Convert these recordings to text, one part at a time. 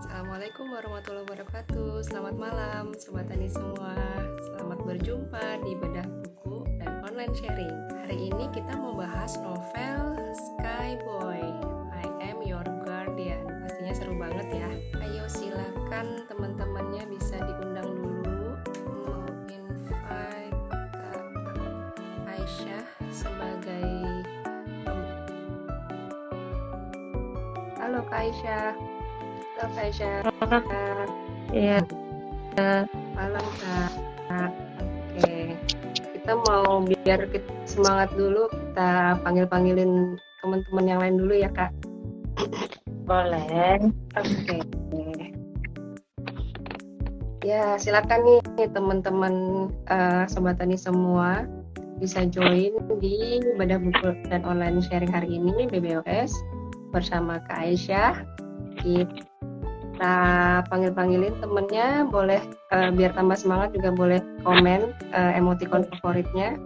Assalamualaikum warahmatullahi wabarakatuh. Selamat malam Sobat Tani semua. Selamat berjumpa di Bedah Buku dan Online Sharing. Hari ini kita mau bahas novel Skyboy, I Am Your Guardian. Pastinya seru banget ya. Ayo silakan teman-temannya bisa diundang dulu. Mau invite Kak Aisyah sebagai Halo Kak Aisyah. Halo Kak Aisyah. Iya, Malam Kak. Oke. Kita mau biar semangat dulu, kita panggilin teman-teman yang lain dulu ya Kak. boleh. Oke. Ya, silakan nih teman-teman Sobat Tani semua bisa join di Bedah Buku dan Online Sharing hari ini BBOS bersama Kak Aisyah. Kita panggilin temennya, boleh biar tambah semangat juga boleh komen emoticon favoritnya,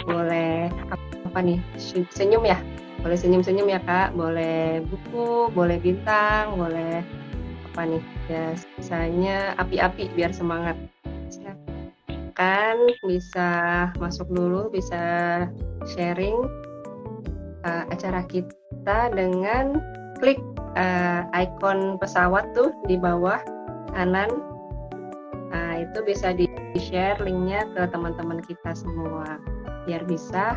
boleh apa nih, senyum ya, boleh senyum ya Kak, boleh buku, boleh bintang, boleh apa nih ya, sisanya api-api biar semangat. Silakan bisa masuk dulu, bisa sharing acara kita dengan klik icon pesawat tuh di bawah kanan. Nah, itu bisa di-share linknya ke teman-teman kita semua biar bisa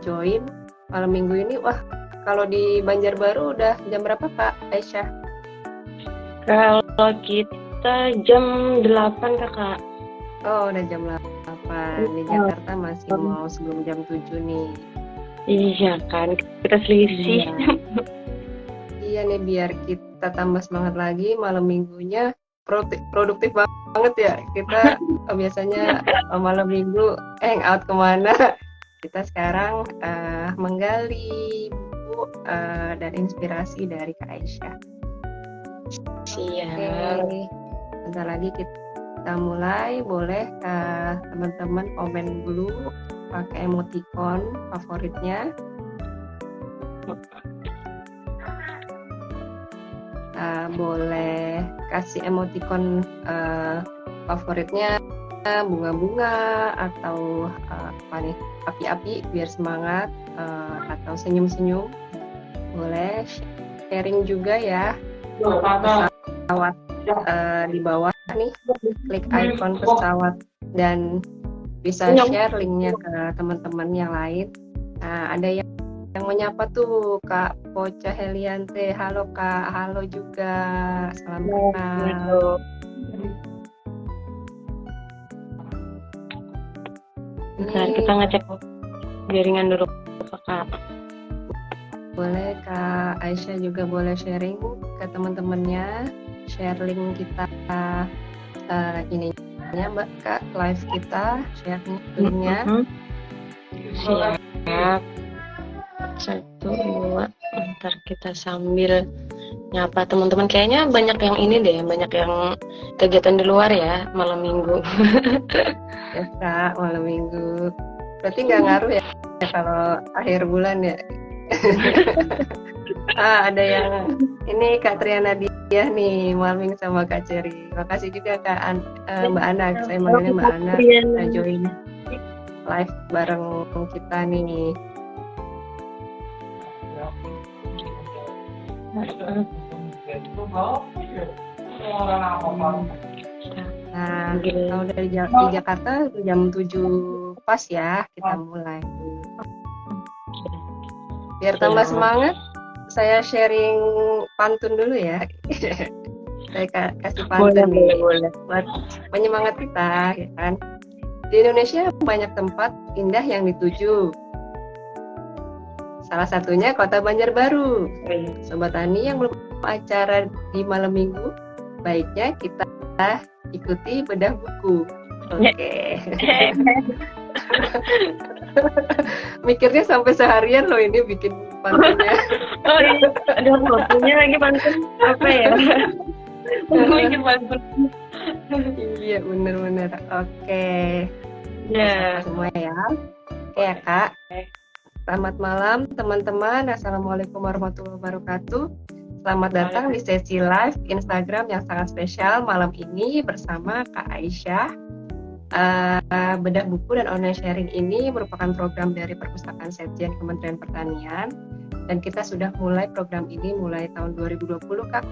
join malam minggu ini. Wah, kalau di Banjarbaru udah jam berapa Kak Aisyah? Kalau kita jam 8 kakak. Oh, udah jam 8. Di Jakarta masih mau sebelum jam 7 nih. Iya kan, kita selisih. Iya nih, biar kita tambah semangat lagi malam minggunya, produktif banget ya. Kita biasanya malam minggu hangout kemana, kita sekarang menggali buku dan inspirasi dari Kak Aisyah. Siap. Oke, bentar lagi kita mulai. Boleh teman-teman komen dulu pakai emoticon favoritnya. Boleh kasih emoticon favoritnya bunga-bunga atau apa nih, api-api biar semangat, atau senyum-senyum. Boleh sharing juga ya, pesawat di bawah nih, klik icon pesawat dan bisa share linknya ke teman-teman yang lain. Nah, ada yang menyapa tuh Kak Poca Heliante. Halo Kak, halo juga, salam kenal. Bentar, kita ngecek jaringan dulu kakak. Boleh Kak Aisyah juga boleh sharing ke teman-temannya, share link kita ininya Mbak Kak, live kita, share linknya. Siap. 1, 2, ntar kita sambil nyapa teman-teman. Kayaknya banyak yang ini deh, banyak yang kegiatan di luar ya malam minggu. Ya Kak, malam minggu. Berarti nggak ngaruh ya kalau akhir bulan ya? Ada yang ini Kak Triana Dia nih, malam minggu sama Kak Ceri. Makasih juga Kak Mbak Ana, saya manggilnya Mbak Ana, udah join live bareng kita nih. Nah, kalau dari di Jakarta jam 7 pas ya, kita mulai. Biar tambah semangat, saya sharing pantun dulu ya. Saya kasih pantun nih, buat penyemangat kita, ya kan. Di Indonesia banyak tempat indah yang dituju. Salah satunya Kota Banjarbaru. Sobat Tani yang belum acara di malam minggu, baiknya kita ikuti Bedah Buku. Oke. Mikirnya sampai seharian loh ini bikin pantunnya. Oh iya, aduh waktunya lagi pantun apa ya? Bikin pantun. Iya benar-benar. Oke. Ya. Semua ya. Oke ya Kak. Selamat malam teman-teman. Assalamualaikum warahmatullahi wabarakatuh. Selamat datang di sesi live Instagram yang sangat spesial malam ini bersama Kak Aisyah. Bedah buku dan online sharing ini merupakan program dari Perpustakaan Setjen Kementerian Pertanian, dan kita sudah mulai program ini mulai tahun 2020, Kak.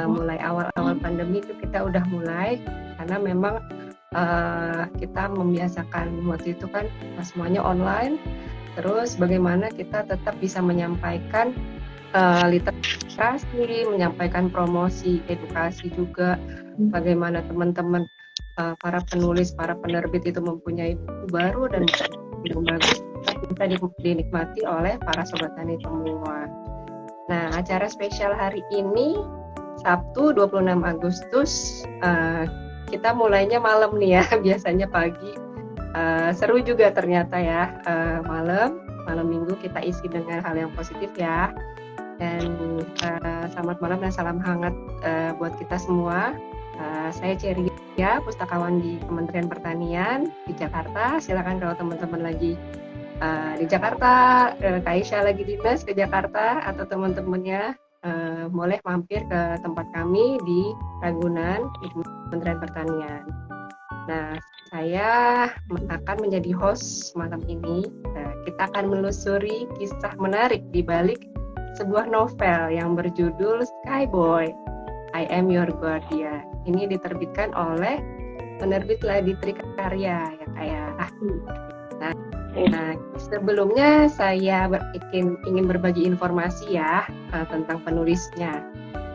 Mulai awal-awal pandemi itu kita udah mulai, karena memang kita membiasakan waktu itu kan semuanya online. Terus bagaimana kita tetap bisa menyampaikan literasi, menyampaikan promosi, edukasi juga, bagaimana teman-teman para penulis, para penerbit itu mempunyai buku baru dan buku bagus bisa dinikmati oleh para sobat tani semua. Nah, acara spesial hari ini Sabtu 26 Agustus, kita mulainya malam nih ya, biasanya pagi. Seru juga ternyata ya, malam minggu kita isi dengan hal yang positif ya. Dan selamat malam dan salam hangat buat kita semua. Saya Ceria, pustakawan di Kementerian Pertanian di Jakarta. Silakan kalau teman-teman lagi di Jakarta, Kak Aisyah lagi dinas ke Jakarta, atau teman-temannya boleh mampir ke tempat kami di Ragunan di Kementerian Pertanian. Nah, saya akan menjadi host malam ini. Kita akan menelusuri kisah menarik di balik sebuah novel yang berjudul Skyboy, I Am Your Guardian. Ini diterbitkan oleh penerbit Laditri Karya ya kayak. Nah, sebelumnya saya ingin berbagi informasi ya tentang penulisnya.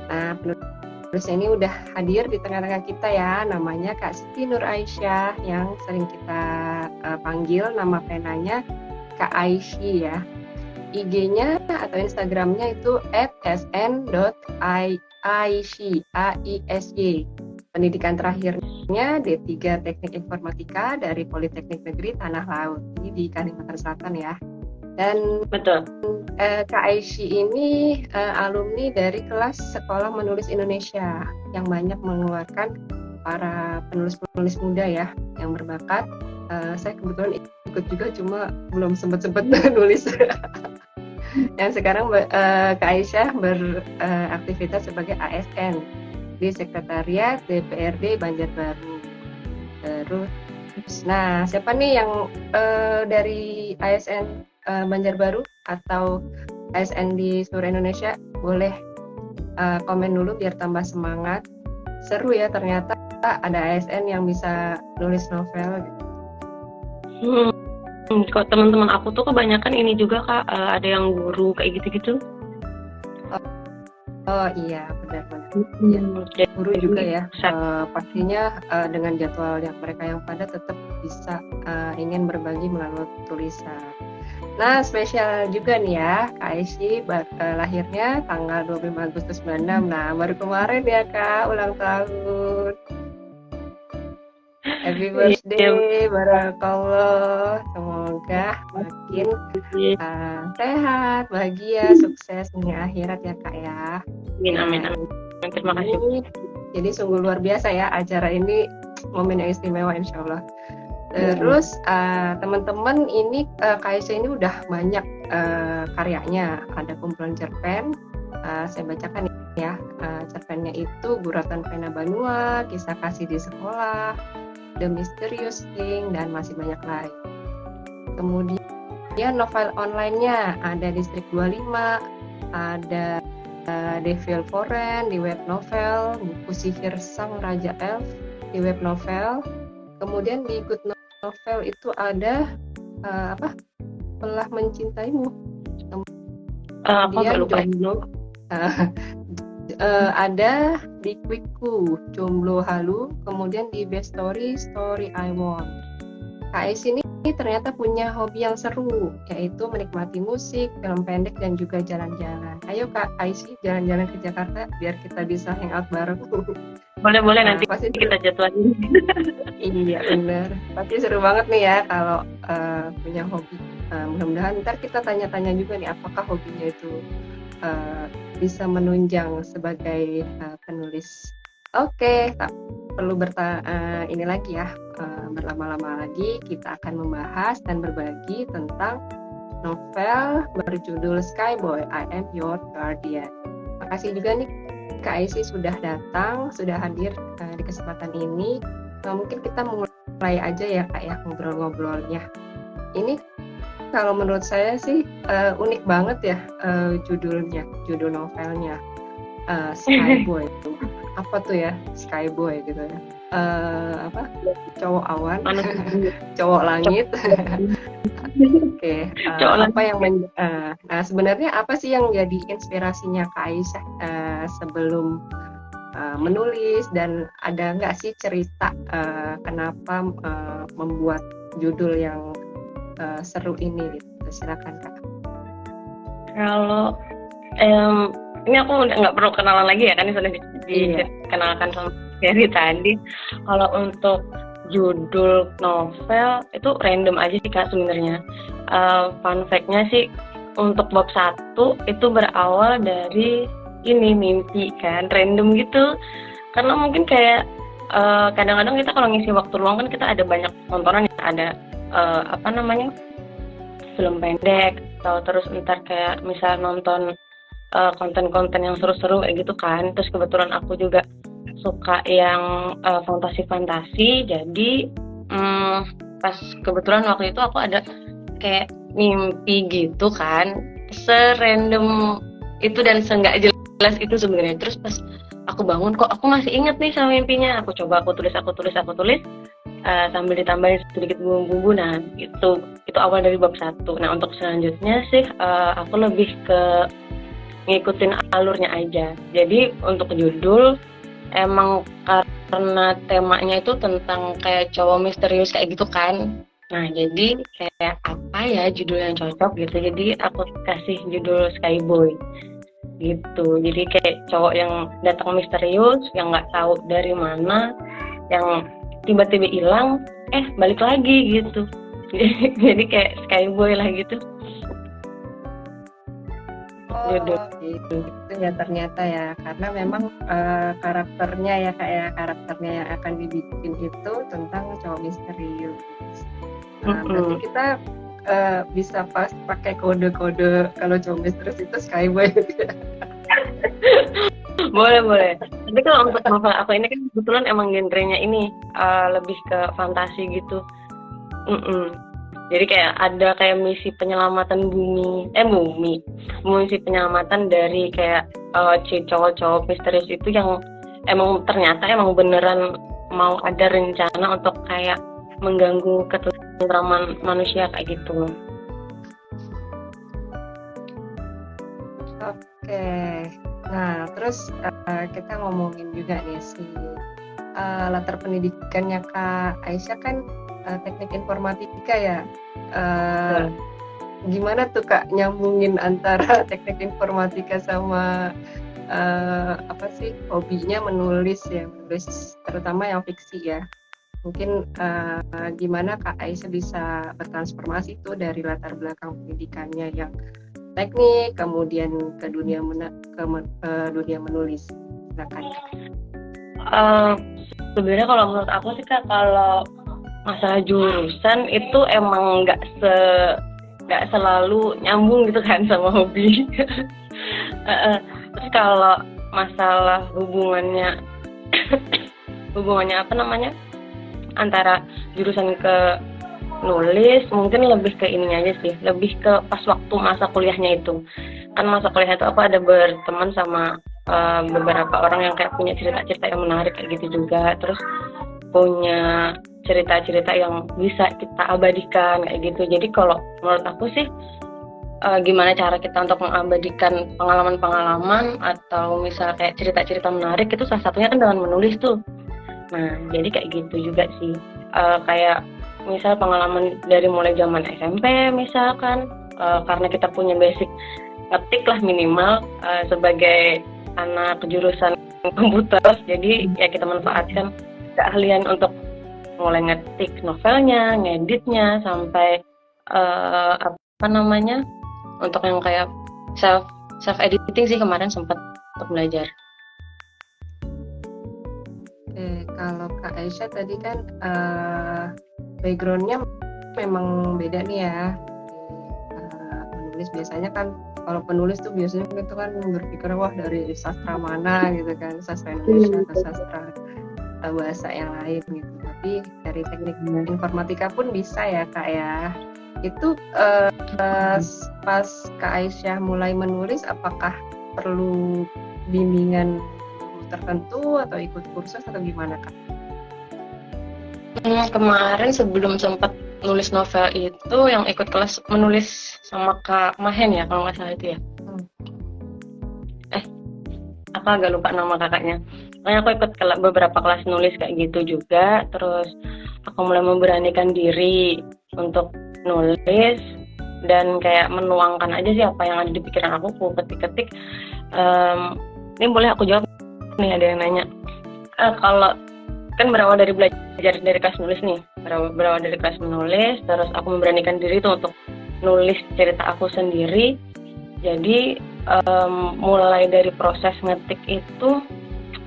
Nah, penulisnya ini udah hadir di tengah-tengah kita ya, namanya Kak Siti Nur Aisyah, yang sering kita panggil nama penanya Kak Aishi ya. IG-nya atau Instagram-nya itu @sn.aishi. Pendidikan terakhirnya D3 Teknik Informatika dari Politeknik Negeri Tanah Laut, ini di Kalimantan Selatan ya. Dan Betul. Kak Aishi ini alumni dari kelas Sekolah Menulis Indonesia yang banyak mengeluarkan para penulis-penulis muda ya yang berbakat. Saya kebetulan ikut juga, cuma belum sempat nulis. Dan sekarang Kak Aisyah beraktivitas sebagai ASN di Sekretariat DPRD Banjarbaru. Terus, nah siapa nih yang dari ASN Banjarbaru atau ASN di seluruh Indonesia? Boleh komen dulu biar tambah semangat. Seru ya ternyata ada ASN yang bisa nulis novel gitu. Kok teman-teman aku tuh kebanyakan ini juga Kak, ada yang guru kayak gitu-gitu. Oh iya, benar-benar. Ya, guru juga ya. Pastinya dengan jadwal yang mereka yang padat tetap bisa ingin berbagi melalui tulisan. Nah, spesial juga nih ya, Kak Aishi lahirnya tanggal 25 Agustus 96. Nah, baru kemarin ya Kak, ulang tahun. Happy birthday, barakallah. Semoga makin sehat, bahagia, sukses dunia akhirat ya Kak ya. Amin. Terima kasih. Jadi sungguh luar biasa ya acara ini, momen yang istimewa insya Allah. Terus teman-teman ini Kak Aisyah ini udah banyak karyanya. Ada kumpulan cerpen, saya bacakan ya. Cerpennya itu Guratan Pena Banua, Kisah Kasih di Sekolah, The Mysterious Thing, dan masih banyak lain. Kemudian novel online-nya ada Distrik 25, ada Devil Foren di web novel, Buku Sihir Sang Raja Elf di web novel. Kemudian di Good Novel itu ada Telah Mencintaimu. Kemudian Jomblo. Ada di Quickku, Jomblo Halu, kemudian di Best Story I Want. Kak Aisyah ini ternyata punya hobi yang seru, yaitu menikmati musik, film pendek, dan juga jalan-jalan. Ayo Kak Aisyah jalan-jalan ke Jakarta biar kita bisa hangout bareng. Boleh nanti pasti kita jadwalin. Iya benar, pasti seru banget nih ya kalau punya hobi. Mudah-mudahan ntar kita tanya-tanya juga nih apakah hobinya itu bisa menunjang sebagai penulis. Oke, tak perlu ini lagi ya, berlama-lama lagi kita akan membahas dan berbagi tentang novel berjudul Skyboy, I Am Your Guardian. kasih juga nih Kak Aisy sudah datang, sudah hadir di kesempatan ini. Nah, mungkin kita mulai aja ya Kak ya ngobrol-ngobrolnya. Ini kalau menurut saya sih unik banget ya judul novelnya Skyboy. Apa tuh ya Skyboy gitu ya? Apa? Cowok awan, cowok langit. Oke, apa yang nah sebenarnya apa sih yang jadi inspirasinya Kak Aisyah sebelum menulis, dan ada nggak sih cerita kenapa membuat judul yang seru ini gitu? Silakan Kak. Kalau ini aku udah nggak perlu kenalan lagi ya, kan ini sudah dikenalkan sama Ferry tadi. Kalau untuk judul novel itu random aja sih Kak sebenarnya. Fun fact-nya sih untuk bab 1 itu berawal dari ini mimpi kan, random gitu. Karena mungkin kayak kadang-kadang kita kalau ngisi waktu luang kan kita ada banyak tontonan ya, ada film pendek atau terus ntar kayak misal nonton konten-konten yang seru-seru kayak gitu kan. Terus kebetulan aku juga suka yang fantasi-fantasi, jadi pas kebetulan waktu itu aku ada kayak mimpi gitu kan, serandom itu dan seenggak jelas itu sebenarnya. Terus pas aku bangun kok aku masih inget nih sama mimpinya, aku tulis sambil ditambahin sedikit bumbu-bumbu. Nah itu awal dari bab 1. Nah untuk selanjutnya sih aku lebih ke ngikutin alurnya aja. Jadi untuk judul emang karena temanya itu tentang kayak cowok misterius kayak gitu kan. Nah jadi kayak apa ya judul yang cocok gitu, jadi aku kasih judul Skyboy gitu. Jadi kayak cowok yang datang misterius, yang nggak tahu dari mana, yang tiba-tiba hilang balik lagi gitu. Jadi kayak Skyboy lah gitu. Gitu ya ternyata ya, karena memang karakternya ya kayak karakternya yang akan dibikin itu tentang cowok misterius. Nah, berarti kita bisa pas pakai kode-kode kalau cowok misterius itu Skyboy gitu ya. Boleh. Tapi kalau untuk novel aku ini kan kebetulan emang genrenya ini lebih ke fantasi gitu. Jadi kayak ada kayak misi penyelamatan misi penyelamatan dari kayak cowok-cowok misterius itu yang emang ternyata emang beneran mau ada rencana untuk kayak mengganggu ketentraman manusia kayak gitu. Oke. Nah, terus kita ngomongin juga nih latar pendidikannya Kak Aisyah kan teknik informatika ya. Gimana tuh Kak nyambungin antara teknik informatika sama hobinya menulis terutama yang fiksi ya. Mungkin gimana Kak Aisyah bisa bertransformasi tuh dari latar belakang pendidikannya yang teknik kemudian ke dunia menulis. Silakan. Sebenarnya kalau menurut aku sih Kak, kalau masalah jurusan itu emang nggak selalu nyambung gitu kan sama hobi. Terus kalau masalah hubungannya antara jurusan ke nulis, mungkin lebih ke ininya aja sih, lebih ke pas waktu masa kuliahnya itu. Kan masa kuliah itu aku ada berteman sama beberapa orang yang kayak punya cerita-cerita yang menarik kayak gitu juga, terus punya cerita-cerita yang bisa kita abadikan kayak gitu. Jadi kalau menurut aku sih gimana cara kita untuk mengabadikan pengalaman-pengalaman atau misal kayak cerita-cerita menarik itu salah satunya kan dengan menulis tuh. Nah jadi kayak gitu juga sih, kayak misal pengalaman dari mulai zaman SMP misalkan, karena kita punya basic ngetik lah minimal sebagai anak jurusan komputer, jadi ya kita manfaatkan keahlian untuk mulai ngetik novelnya, ngeditnya, sampai untuk yang kayak self editing sih kemarin sempat untuk belajar. Kalau Kak Aisyah tadi kan backgroundnya memang beda nih ya. Menulis biasanya kan kalau penulis tuh biasanya kita kan berpikir wah dari sastra mana gitu kan, sastra Indonesia atau sastra bahasa yang lain gitu. Tapi dari teknik informatika pun bisa ya Kak ya. Itu pas Kak Aisyah mulai menulis, apakah perlu bimbingan tertentu atau ikut kursus atau gimana Kak? Kemarin sebelum sempat nulis novel itu yang ikut kelas menulis sama Kak Mahen ya kalau nggak salah itu ya. Aku agak lupa nama kakaknya. Makanya aku ikut beberapa kelas nulis kayak gitu juga. Terus aku mulai memberanikan diri untuk nulis dan kayak menuangkan aja sih apa yang ada di pikiran aku ketik-ketik. Ini boleh aku jawab nih, ada yang nanya. Kalau kan berawal dari belajar dari kelas nulis nih, berawal dari kelas menulis, terus aku memberanikan diri tuh untuk nulis cerita aku sendiri. Jadi mulai dari proses ngetik itu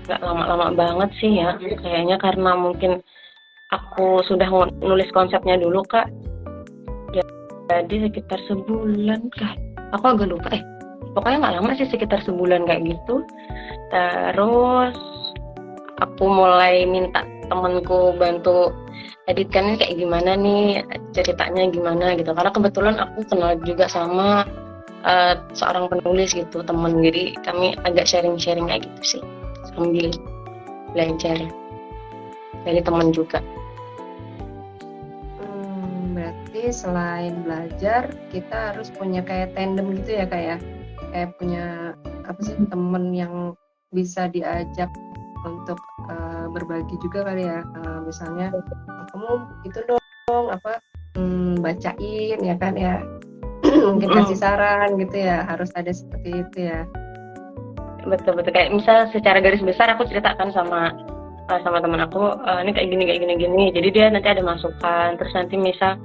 nggak lama-lama banget sih ya, kayaknya karena mungkin aku sudah nulis konsepnya dulu Kak. Jadi sekitar sebulan kah? Aku agak lupa pokoknya nggak lama sih, sekitar sebulan kayak gitu. Terus aku mulai minta temanku bantu editkan ini kayak gimana nih, ceritanya gimana gitu, karena kebetulan aku kenal juga sama seorang penulis gitu, temen, jadi kami agak sharing-sharing kayak gitu sih sambil belajar dari temen juga. Berarti selain belajar kita harus punya kayak tandem gitu ya Kak ya, kayak punya apa sih, temen yang bisa diajak untuk berbagi juga kali ya, misalnya kamu gitu dong apa bacain ya kan ya, mungkin kasih saran gitu ya, harus ada seperti itu ya. Betul kayak misal secara garis besar aku ceritakan sama teman aku, ini kayak gini, jadi dia nanti ada masukan, terus nanti misal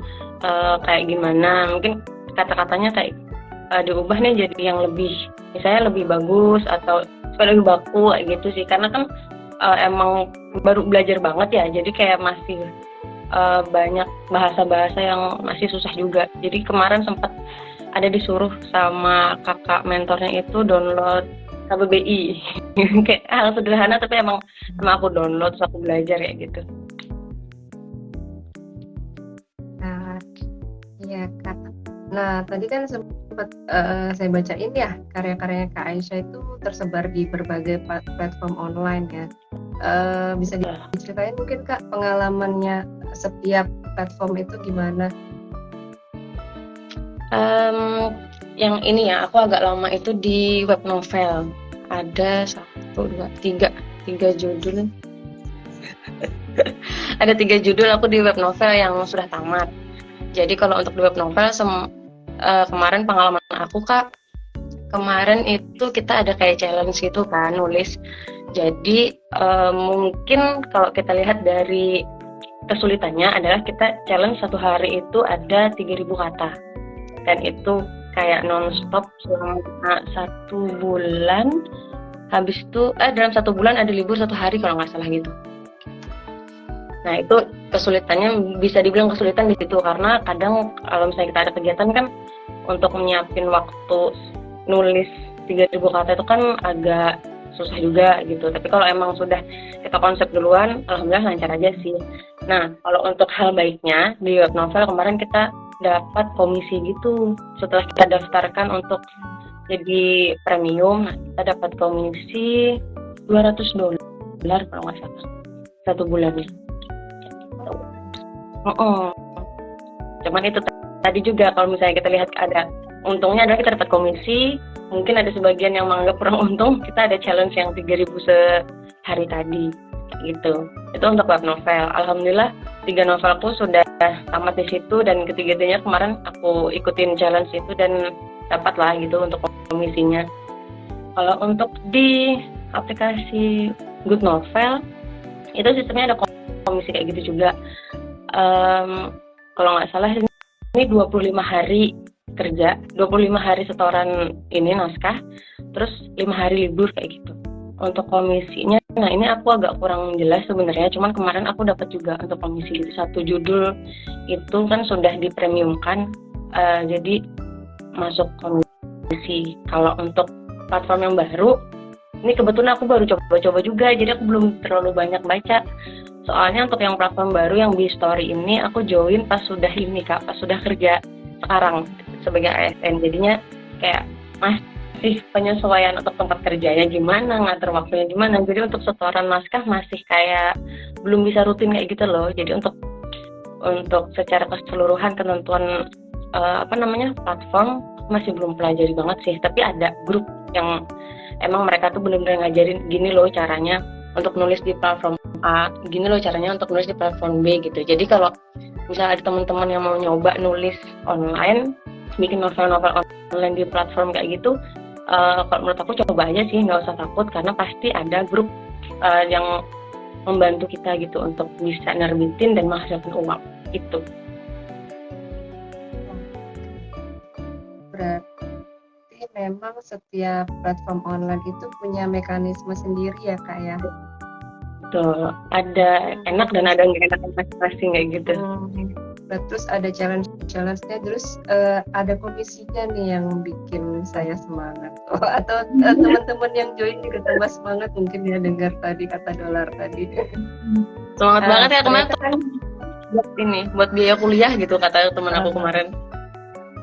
kayak gimana, mungkin kata-katanya kayak diubah nih jadi yang lebih, misalnya lebih bagus atau supaya lebih baku kayak gitu sih, karena kan emang baru belajar banget ya, jadi kayak masih banyak bahasa-bahasa yang masih susah juga. Jadi kemarin sempat ada disuruh sama kakak mentornya itu download KBBI kayak hal sederhana tapi emang aku download terus aku belajar kayak gitu. Iya Kak. Nah tadi kan sempat saya bacain ya, karya-karyanya Kak Aisyah itu tersebar di berbagai platform online ya. Bisa diceritain mungkin Kak pengalamannya setiap platform itu gimana? Yang ini ya, aku agak lama itu di web novel. Ada 1, 2, 3 judul. Ada 3 judul aku di web novel yang sudah tamat. Jadi kalau untuk di web novel kemarin pengalaman aku Kak, kemarin itu kita ada kayak challenge gitu kan, nulis. Jadi mungkin kalau kita lihat dari kesulitannya adalah kita challenge 1 hari itu ada 3.000 kata, dan itu kayak non-stop selama 1 bulan. Habis itu dalam 1 bulan ada libur 1 hari kalau nggak salah gitu. Nah itu kesulitannya, bisa dibilang kesulitan di situ, karena kadang kalau misalnya kita ada kegiatan kan untuk menyiapin waktu nulis 3.000 kata itu kan agak susah juga gitu. Tapi kalau emang sudah kita konsep duluan, alhamdulillah lancar aja sih. Nah kalau untuk hal baiknya di web novel kemarin kita dapat komisi gitu. Setelah kita daftarkan untuk jadi premium, kita dapat komisi $200 kalau nggak salah 1 bulannya. Cuman itu tadi juga kalau misalnya kita lihat ada untungnya adalah kita dapat komisi. Mungkin ada sebagian yang menganggap kurang untung, kita ada challenge yang 3.000 sehari tadi gitu. Itu untuk web novel. Alhamdulillah 3 novelku sudah tamat di situ, dan ketiga-tiganya kemarin aku ikutin challenge itu dan dapat lah gitu untuk komisinya. Kalau untuk di aplikasi Good Novel itu sistemnya ada komisi kayak gitu juga. Kalau nggak salah ini 25 hari kerja, 25 hari setoran ini naskah, terus 5 hari libur kayak gitu. Untuk komisinya, nah ini aku agak kurang jelas sebenarnya, cuman kemarin aku dapat juga untuk komisi gitu. 1 judul itu kan sudah dipremiumkan, jadi masuk komisi sih. Kalau untuk platform yang baru, ini kebetulan aku baru coba-coba juga, jadi aku belum terlalu banyak baca. Soalnya untuk yang platform baru yang Bistory ini aku join pas sudah ini Kak, pas sudah kerja sekarang sebagai ASN. Jadinya kayak masih penyesuaian untuk tempat kerjanya gimana, ngatur waktunya gimana. Jadi untuk setoran naskah masih kayak belum bisa rutin kayak gitu loh. Jadi untuk secara keseluruhan ketentuan platform masih belum pelajari banget sih. Tapi ada grup yang emang mereka tuh benar-benar ngajarin gini loh caranya untuk nulis di platform A, gini loh caranya untuk nulis di platform B gitu. Jadi kalau misalnya ada teman-teman yang mau nyoba nulis online, bikin novel-novel online di platform kayak gitu, kalau menurut aku coba aja sih, nggak usah takut karena pasti ada grup yang membantu kita gitu untuk bisa nerbitin dan menghasilkan uang itu. Berarti memang setiap platform online itu punya mekanisme sendiri ya Kak ya? Tuh, ada enak dan ada nggak enak masing-masing kayak gitu. Terus ada challenge-nya, terus ada komisinya nih yang bikin saya semangat. Atau teman-teman yang join juga tambah semangat mungkin ya dengar tadi kata dolar tadi. Semangat banget ya kemarin kan buat biaya kuliah gitu kata teman aku kemarin.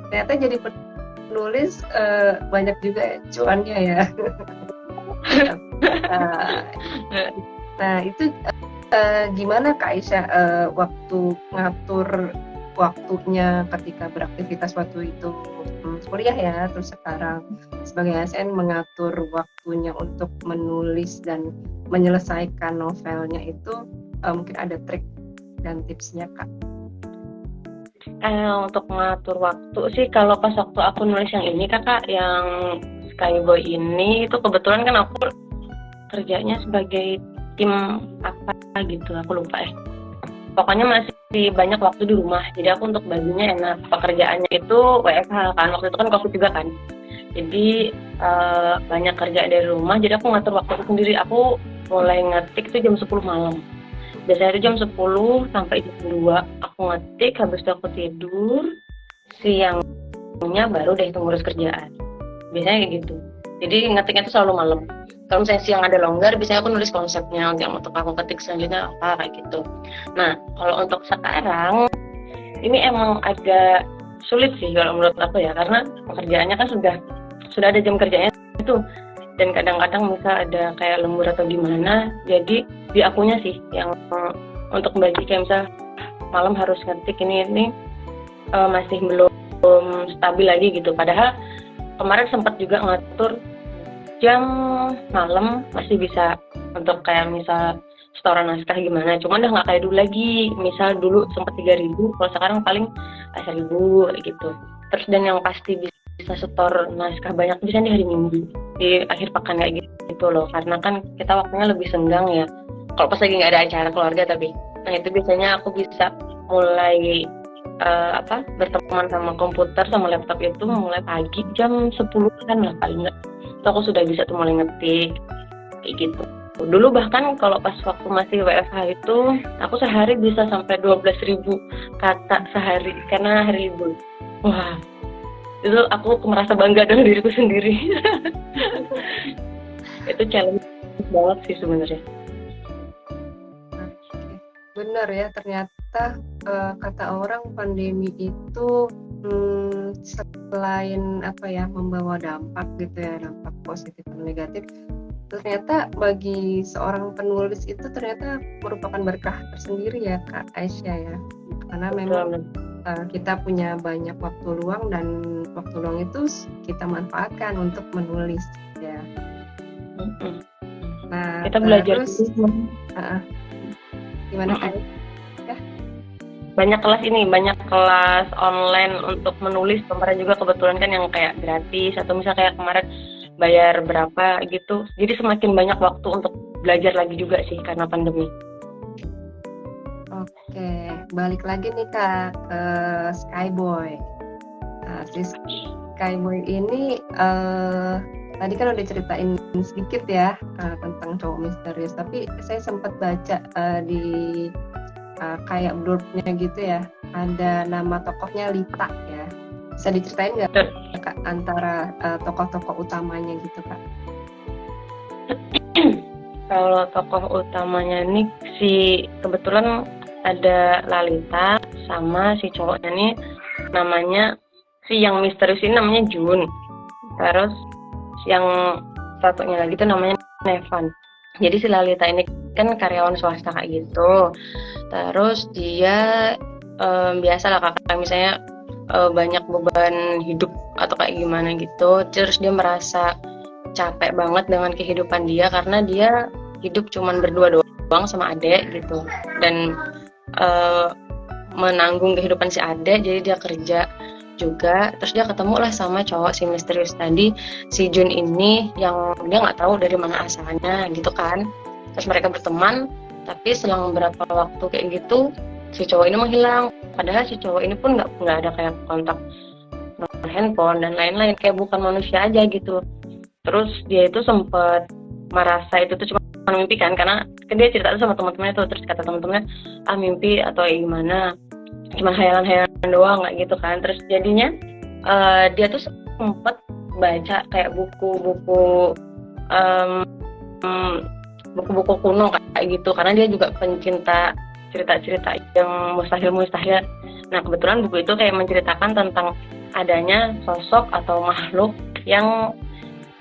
Ternyata jadi penulis banyak juga cuannya ya. Nah itu gimana Kak Aisyah waktu ngatur waktunya ketika beraktivitas waktu itu kuliah ya, terus sekarang sebagai ASN mengatur waktunya untuk menulis dan menyelesaikan novelnya itu mungkin ada trik dan tipsnya Kak? Untuk mengatur waktu sih kalau pas waktu aku nulis yang ini Kakak, yang Skyboy ini itu kebetulan kan aku kerjanya sebagai tim apa gitu, aku lupa ya. Pokoknya masih banyak waktu di rumah, jadi aku untuk baginya enak. Pekerjaannya itu WFH kan, waktu itu kan COVID juga kan. Jadi banyak kerja dari rumah, jadi aku ngatur waktu sendiri. Aku mulai ngetik itu jam 10 malam. Biasanya itu jam 10 sampai jam 2 aku ngetik, habis itu aku tidur. Siangnya baru deh itu ngurus kerjaan. Biasanya kayak gitu. Jadi ngetiknya itu selalu malam. Kalau misalnya siang ada longgar, biasanya aku nulis konsepnya yang untuk aku ketik selanjutnya apa kayak gitu. Nah, kalau untuk sekarang ini emang agak sulit sih kalau menurut aku ya, karena pekerjaannya kan sudah ada jam kerjanya itu, dan kadang-kadang misal ada kayak lembur atau gimana, jadi di akunya sih yang untuk bagi kayak misal malam harus ngetik ini masih belum stabil lagi gitu. Padahal kemarin sempat juga ngatur jam malam masih bisa untuk kayak misal setoran naskah gimana, cuman udah nggak kayak dulu lagi. Misal dulu sempat 3.000, kalau sekarang paling 1.000 gitu. Terus dan yang pasti bisa setor naskah banyak bisa di hari Minggu, di akhir pekan kayak gitu loh, karena kan kita waktunya lebih senggang ya kalau pas lagi nggak ada acara keluarga. Tapi nah itu biasanya aku bisa mulai berteman sama komputer sama laptop itu mulai pagi jam 10-an lah paling nggak. Itu aku sudah bisa tuh mulai ngetik kayak gitu. Dulu bahkan kalau pas waktu masih WFH itu aku sehari bisa sampai 12.000 kata sehari karena hari libur. Wah, itu aku merasa bangga dengan diriku sendiri. Itu challenge banget sih sebenarnya. Benar ya, ternyata kata orang pandemi itu selain membawa dampak gitu ya, dampak positif dan negatif, ternyata bagi seorang penulis itu ternyata merupakan berkah tersendiri ya Kak Aisyah ya, karena memang kita punya banyak waktu luang dan waktu luang itu kita manfaatkan untuk menulis ya. Nah, kita belajar gimana Kak? Banyak kelas online untuk menulis. Kemarin juga kebetulan kan yang kayak gratis atau misal kayak kemarin bayar berapa gitu. Jadi semakin banyak waktu untuk belajar lagi juga sih karena pandemi. Oke, balik lagi nih Kak ke Skyboy. Nah, si Skyboy ini tadi kan udah ceritain sedikit ya tentang cowok misterius, tapi saya sempat baca di kayak blurb-nya gitu ya, ada nama tokohnya Lita ya. Bisa diceritain nggak Terus, Kak antara tokoh-tokoh utamanya gitu Kak? kalau tokoh utamanya ini kebetulan ada Lalita sama si cowoknya nih namanya yang misterius ini namanya Jun. Terus yang satunya lagi tuh namanya Nevan. Jadi si Lalita ini kan karyawan swasta kayak gitu. Terus dia biasalah kakak misalnya banyak beban hidup atau kayak gimana gitu. Terus dia merasa capek banget dengan kehidupan dia karena dia hidup cuman berdua doang sama adek gitu. Dan menanggung kehidupan si adek, jadi dia kerja juga. Terus dia ketemu lah sama cowok si misterius tadi, si Jun ini yang dia nggak tahu dari mana asalnya gitu kan. Terus mereka berteman, tapi selang beberapa waktu kayak gitu si cowok ini menghilang. Padahal si cowok ini pun nggak ada kayak kontak nomor handphone dan lain-lain, kayak bukan manusia aja gitu. Terus dia itu sempat merasa itu tuh cuma mimpi kan, karena dia cerita sama teman-temannya tuh. Terus kata teman-temannya mimpi atau gimana, cuma hayalan-hayalan doang kayak gitu kan. Terus jadinya dia tuh sempet baca kayak buku-buku buku-buku kuno kayak gitu, karena dia juga pencinta cerita-cerita yang mustahil-mustahil. Nah kebetulan buku itu kayak menceritakan tentang adanya sosok atau makhluk yang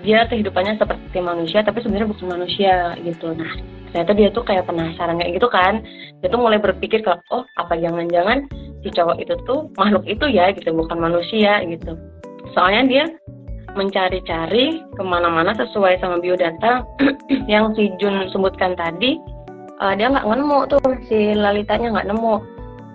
dia kehidupannya seperti manusia tapi sebenarnya bukan manusia gitu. Nah ternyata dia tuh kayak penasaran kayak gitu kan. Dia tuh mulai berpikir kalau oh apa jangan-jangan si cowok itu tuh makhluk itu ya gitu, bukan manusia gitu. Soalnya dia mencari-cari kemana-mana sesuai sama biodata yang si Jun sebutkan tadi. Dia nggak nemu tuh, si Lalitanya nggak nemu.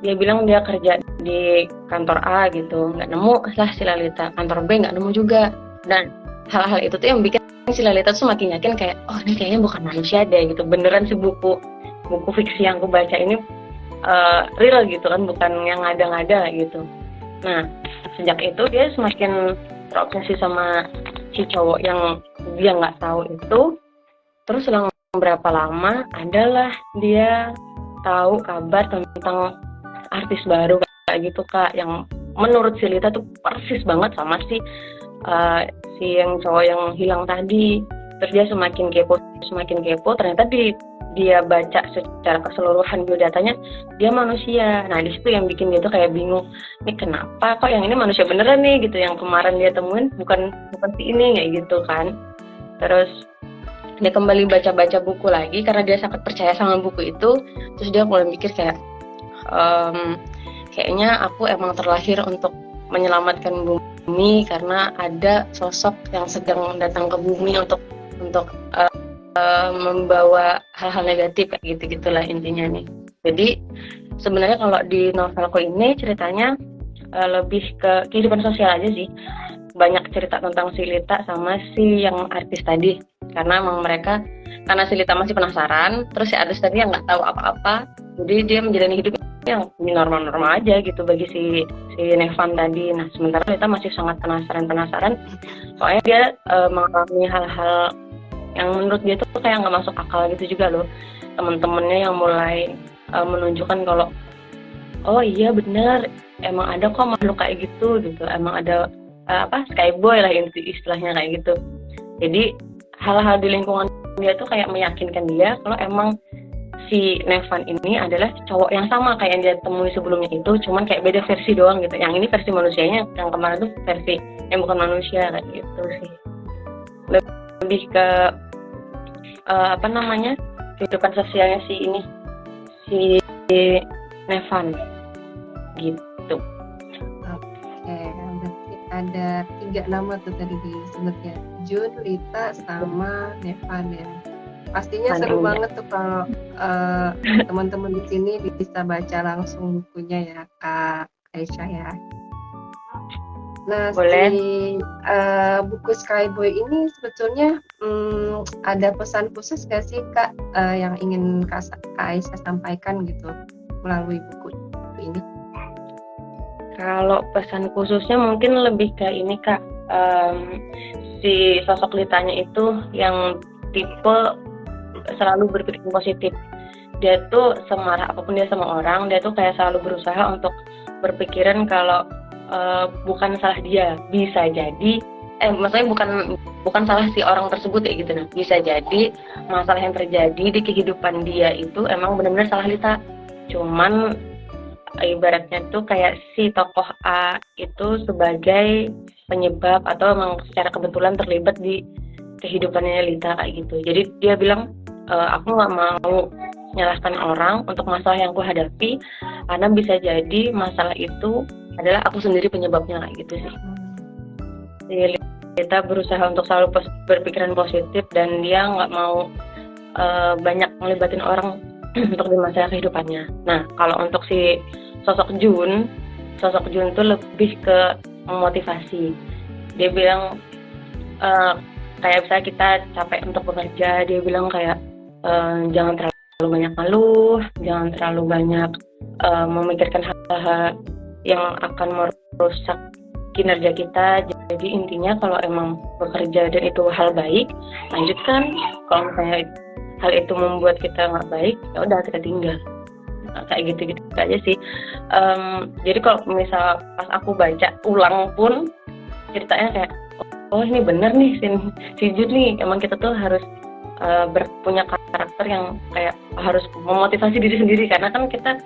Dia bilang dia kerja di kantor A gitu, nggak nemu lah si Lalita. Kantor B nggak nemu juga. Dan hal-hal itu tuh yang bikin si Lalita tuh semakin yakin kayak oh ini kayaknya bukan manusia deh gitu. Beneran si buku fiksi yang aku baca ini real gitu kan, bukan yang ngada-ngada gitu. Nah sejak itu dia semakin terobsesi sama si cowok yang dia nggak tahu itu. Terus selang berapa lama adalah dia tahu kabar tentang artis baru kayak gitu Kak, yang menurut si Lita tuh persis banget sama si yang cowok yang hilang tadi. Terus dia semakin kepo, ternyata dia baca secara keseluruhan biodatanya dia manusia. Nah di situ yang bikin dia tuh kayak bingung, ini kenapa kok yang ini manusia beneran nih gitu, yang kemarin dia temuin bukan si ini kayak gitu kan. Terus dia kembali baca buku lagi karena dia sangat percaya sama buku itu. Terus dia mulai mikir kayak kayaknya aku emang terlahir untuk menyelamatkan bumi karena ada sosok yang sedang datang ke bumi untuk membawa hal-hal negatif kayak gitu-gitulah intinya nih. Jadi sebenarnya kalau di novelku ini ceritanya lebih ke kehidupan sosial aja sih. Banyak cerita tentang si Lita sama si yang artis tadi, karena emang karena si Lita masih penasaran, terus si artis tadi yang nggak tahu apa-apa, jadi dia menjalani hidup yang normal-normal aja gitu bagi si Nevan tadi. Nah sementara Lita masih sangat penasaran, soalnya dia mengalami hal-hal yang menurut dia tuh kayak nggak masuk akal gitu juga loh. Temen-temennya yang mulai menunjukkan kalau oh iya benar, emang ada kok makhluk kayak gitu, emang ada skyboy lah istilahnya kayak gitu. Jadi hal-hal di lingkungan dia tuh kayak meyakinkan dia kalau emang si Nevan ini adalah cowok yang sama kayak yang dia temui sebelumnya itu, cuman kayak beda versi doang gitu. Yang ini versi manusianya, yang kemarin tuh versi yang bukan manusia kayak gitu sih. Lebih ke kehidupan sosialnya si Nevan gitu. Ada 3 nama tuh tadi disebutnya, Jun, Lita, sama Nevan ya. Pastinya seru banget tuh kalau teman-teman di sini bisa baca langsung bukunya ya Kak Aisyah ya. Nah boleh. Si buku Skyboy ini sebetulnya ada pesan khusus gak sih Kak yang ingin Kak Aisyah sampaikan gitu melalui buku ini? Kalau pesan khususnya mungkin lebih ke ini Kak, si sosok Litanya itu yang tipe selalu berpikir positif. Dia tuh semarah apapun dia sama orang, dia tuh kayak selalu berusaha untuk berpikiran kalau bukan salah dia, bisa jadi maksudnya bukan salah si orang tersebut ya gitu. Nah, bisa jadi masalah yang terjadi di kehidupan dia itu emang benar-benar salah Lita. Cuman ibaratnya tuh kayak si tokoh A itu sebagai penyebab atau emang secara kebetulan terlibat di kehidupannya Lita kayak gitu. Jadi dia bilang aku nggak mau menyalahkan orang untuk masalah yang aku hadapi karena bisa jadi masalah itu adalah aku sendiri penyebabnya kayak gitu sih. Jadi Lita berusaha untuk selalu berpikiran positif dan dia nggak mau banyak melibatin orang untuk di masa kehidupannya. Nah, kalau untuk si sosok Jun tuh lebih ke memotivasi. Dia bilang kayak misalnya kita capek untuk bekerja, dia bilang kayak jangan terlalu banyak ngeluh, jangan terlalu banyak memikirkan hal-hal yang akan merusak kinerja kita. Jadi intinya kalau emang bekerja dan itu hal baik, lanjutkan. Kalau misalnya hal itu membuat kita nggak baik, ya udah kita tinggal. Nah, kayak gitu aja sih. Jadi kalau misal pas aku baca ulang pun ceritanya kayak oh ini bener nih si Jun nih, emang kita tuh harus punya karakter yang kayak harus memotivasi diri sendiri, karena kan kita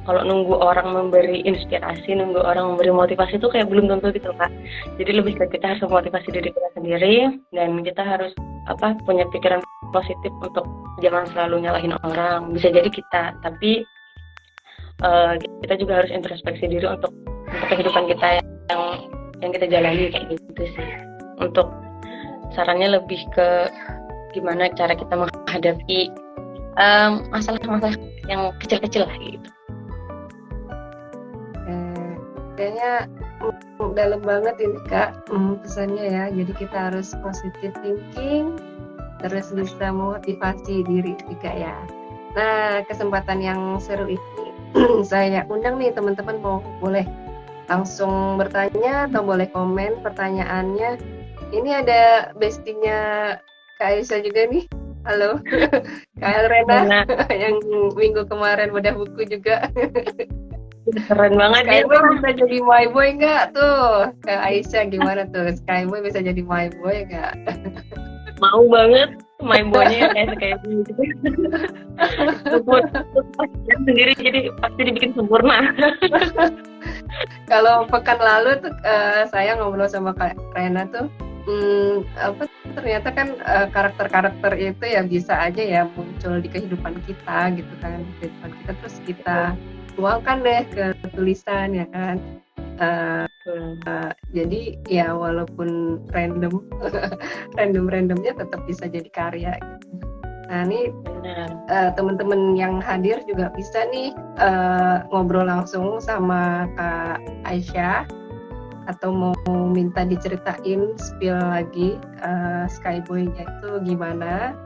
kalau nunggu orang memberi inspirasi, nunggu orang memberi motivasi itu kayak belum tentu gitu Kak. Jadi lebih ke kita harus memotivasi diri kita sendiri dan kita harus punya pikiran positif untuk jangan selalu nyalahin orang. Bisa jadi kita, tapi kita juga harus introspeksi diri untuk kehidupan kita yang kita jalani kayak gitu sih. Untuk sarannya lebih ke gimana cara kita menghadapi masalah-masalah yang kecil-kecil lah gitu. Kayaknya dalam banget ini Kak pesannya ya. Jadi kita harus positive thinking, terus bisa memotivasi diri juga ya. Nah, kesempatan yang seru ini saya undang nih teman-teman, boleh langsung bertanya atau boleh komen pertanyaannya. Ini ada bestinya Kak Aisyah juga nih. Halo, Kak Rena yang minggu kemarin bedah buku juga. Keren banget ya. Skyboy bisa jadi my boy nggak tuh? Kak Aisyah gimana tuh? Skyboy bisa jadi my boy nggak? Mau banget my boy-nya kayak gitu. Sendiri jadi pasti dibikin sempurna. Kalau pekan lalu tuh saya ngobrol sama Kak Rena tuh, ternyata kan karakter-karakter itu ya bisa aja ya muncul di kehidupan kita gitu kan, kehidupan kita terus kita tuangkan deh ke tulisan ya kan. Jadi ya walaupun randomnya tetap bisa jadi karya gitu. Nah ini teman-teman yang hadir juga bisa nih ngobrol langsung sama Kak Aisyah atau mau minta diceritain spill lagi Skyboy-nya itu gimana,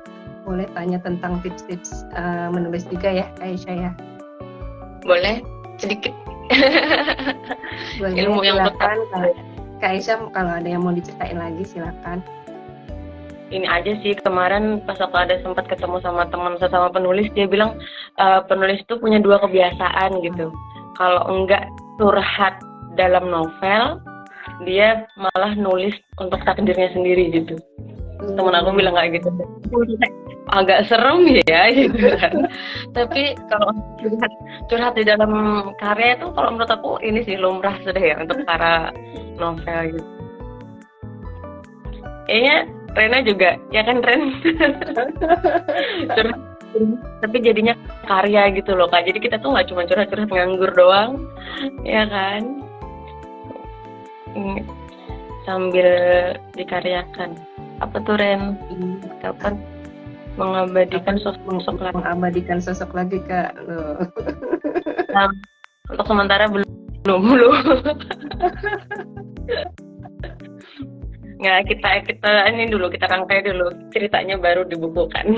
boleh tanya tentang tips-tips menulis juga ya Kak Aisyah ya. Boleh sedikit. Boleh, ilmu yang silakan Kak Aisyah, kalau ada yang mau diceritain lagi silakan. Ini aja sih, kemarin pas aku ada sempat ketemu sama teman sesama penulis, dia bilang penulis itu punya dua kebiasaan gitu. Kalau enggak curhat dalam novel, dia malah nulis untuk takdirnya sendiri gitu. Temen aku bilang kayak gitu. Agak serem ya gitu kan. Tapi kalau curhat di dalam karya itu kalau menurut aku ini sih lumrah sudah ya untuk para novel gitu. Kayaknya Rena juga, ya kan Ren? Tapi jadinya karya gitu loh Kak. Jadi kita tuh nggak cuma curhat-curhat nganggur doang, ya kan? Sambil dikaryakan. Apa tuh Ren? Kapan mengabadikan sosok lagi? Mengabadikan sosok lagi Kak. Loh. Nah, untuk sementara belum. Nggak, kita ini dulu, kita rangkai dulu ceritanya baru dibukukan.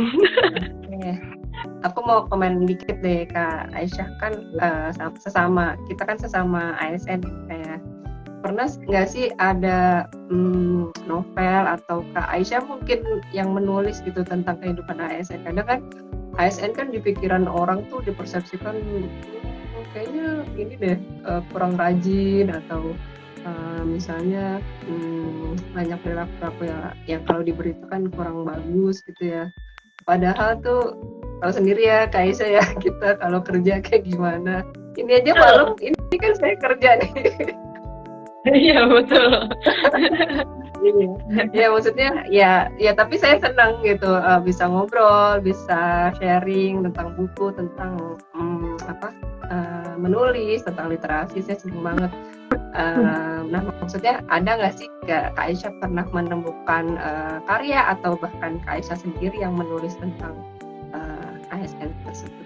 Aku mau komen dikit deh Kak Aisyah, kan kita kan sesama ASN kayak. Pernah nggak sih ada novel atau Kak Aisyah mungkin yang menulis gitu tentang kehidupan ASN? Kadang kan ASN kan di pikiran orang tuh dipersepsikan kayaknya ini deh kurang rajin atau misalnya banyak perilaku yang kalau diberitakan kurang bagus gitu ya. Padahal tuh tahu sendiri ya Kak Aisyah ya, kita kalau kerja kayak gimana. Ini aja malam, ini kan saya kerja nih. Iya betul. Ya maksudnya ya tapi saya senang gitu bisa ngobrol, bisa sharing tentang buku, tentang menulis, tentang literasi. Saya senang banget. Nah maksudnya ada nggak sih Kak Aisyah pernah menemukan karya atau bahkan Kak Aisyah sendiri yang menulis tentang ASN tersebut?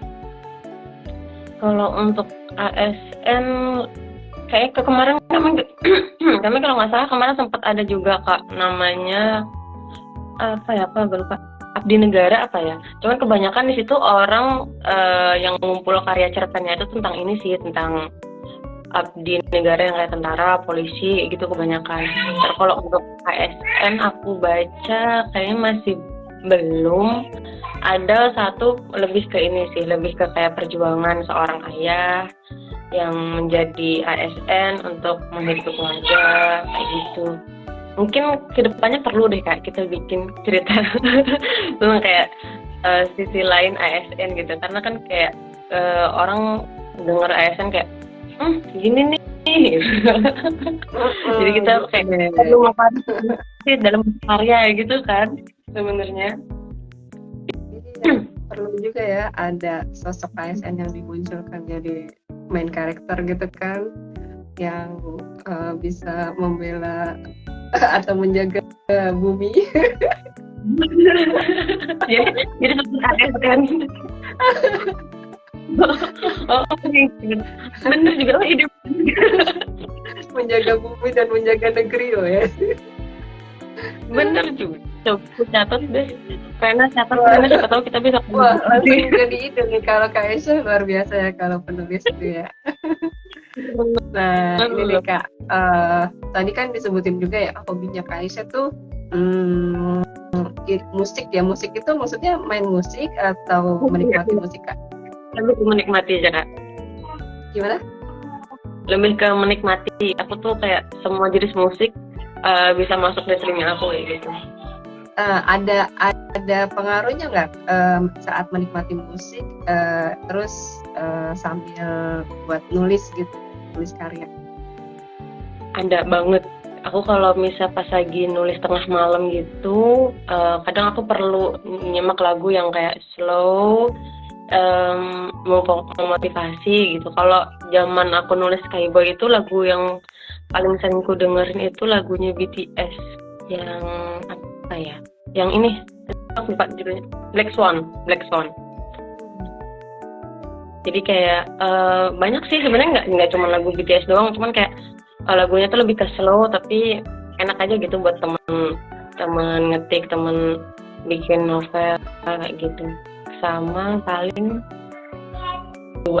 Kalau untuk ASN kayak kemarin kami kalau nggak salah kemarin sempat ada juga Kak, namanya apa ya, aku agak lupa, Abdi Negara apa ya. Cuman kebanyakan di situ orang yang mengumpul karya ceritanya itu tentang ini sih, tentang abdi negara yang kayak tentara, polisi gitu kebanyakan. Terus kalau untuk ASN aku baca kayaknya masih belum. Ada satu lebih ke ini sih, lebih ke kayak perjuangan seorang ayah yang menjadi ASN untuk menghidupi keluarga kayak gitu. Mungkin kedepannya perlu deh Kak kita bikin cerita tentang kayak sisi lain ASN gitu, karena kan kayak orang dengar ASN kayak gini nih jadi kita kayak perlu sih dalam karya gitu kan sebenarnya. Perlu juga ya ada sosok ASN yang dimunculkan jadi main karakter gitu kan, yang bisa membela atau menjaga bumi. Jadi seperti ASN. Bener juga ide menjaga bumi dan menjaga negeri loh ya. Bener juga. Coba catat deh. Karena siapa tahu kita bisa. Wah, langsung jadi ide nih kalau Kak Aisyah luar biasa ya kalau penulis itu ya. Nah, ini nih Kak. Tadi kan disebutin juga ya hobinya Kak Aisyah tuh musik ya. Musik itu maksudnya main musik atau menikmati musik Kak? Lebih ke menikmati aja Kak. Gimana? Lebih ke menikmati. Aku tuh kayak semua jenis musik bisa masuk di telinga aku kayak gitu. Ada pengaruhnya nggak saat menikmati musik terus sambil buat nulis gitu, nulis karya? Ada banget. Aku kalau misal pas lagi nulis tengah malam gitu, kadang aku perlu nyimak lagu yang kayak slow, memotivasi gitu. Kalau zaman aku nulis Skyboy itu lagu yang paling sering ku dengerin itu lagunya BTS yang apa ya? Yang ini aku lupa judulnya, Black Swan. Jadi kayak banyak sih sebenarnya, nggak cuma lagu BTS doang, cuman kayak lagunya tuh lebih ke slow tapi enak aja gitu buat teman ngetik, teman bikin novel kayak gitu. Sama paling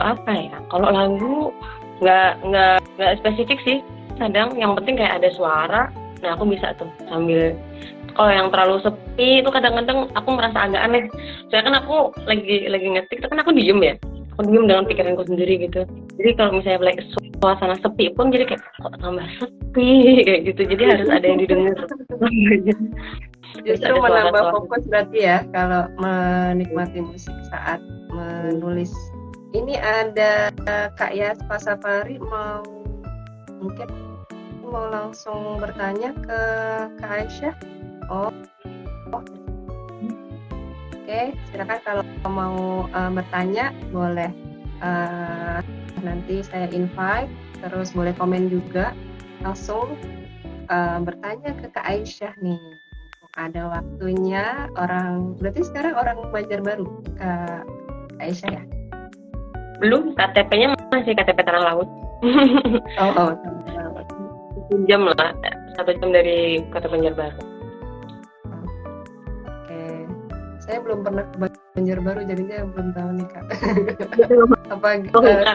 apa ya, kalau lagu nggak spesifik sih, kadang yang penting kayak ada suara. Nah aku bisa tuh sambil. Kalau yang terlalu sepi itu kadang-kadang aku merasa agak aneh, soalnya kan aku lagi ngetik kan aku diem ya, aku diem dengan pikiranku sendiri gitu. Jadi kalau misalnya suasana sepi pun jadi kayak kok tambah sepi kayak gitu, jadi harus ada yang didengar. Justru menambah fokus berarti ya kalau menikmati musik saat menulis. Ini ada Kak Yaspa Safari mungkin mau langsung bertanya ke Kak Aisyah. Oke, silakan kalau mau bertanya boleh nanti saya invite, terus boleh komen juga langsung bertanya ke Kak Aisyah nih. Ada waktunya berarti sekarang orang Banjarbaru Kak Aisyah ya? Belum, KTP-nya masih KTP Tanah Laut. Oh. 1 jam lah, 1 jam dari Kota Banjarbaru. Oke, saya belum pernah ke Banjarbaru jadinya belum tahu nih Kak. Apa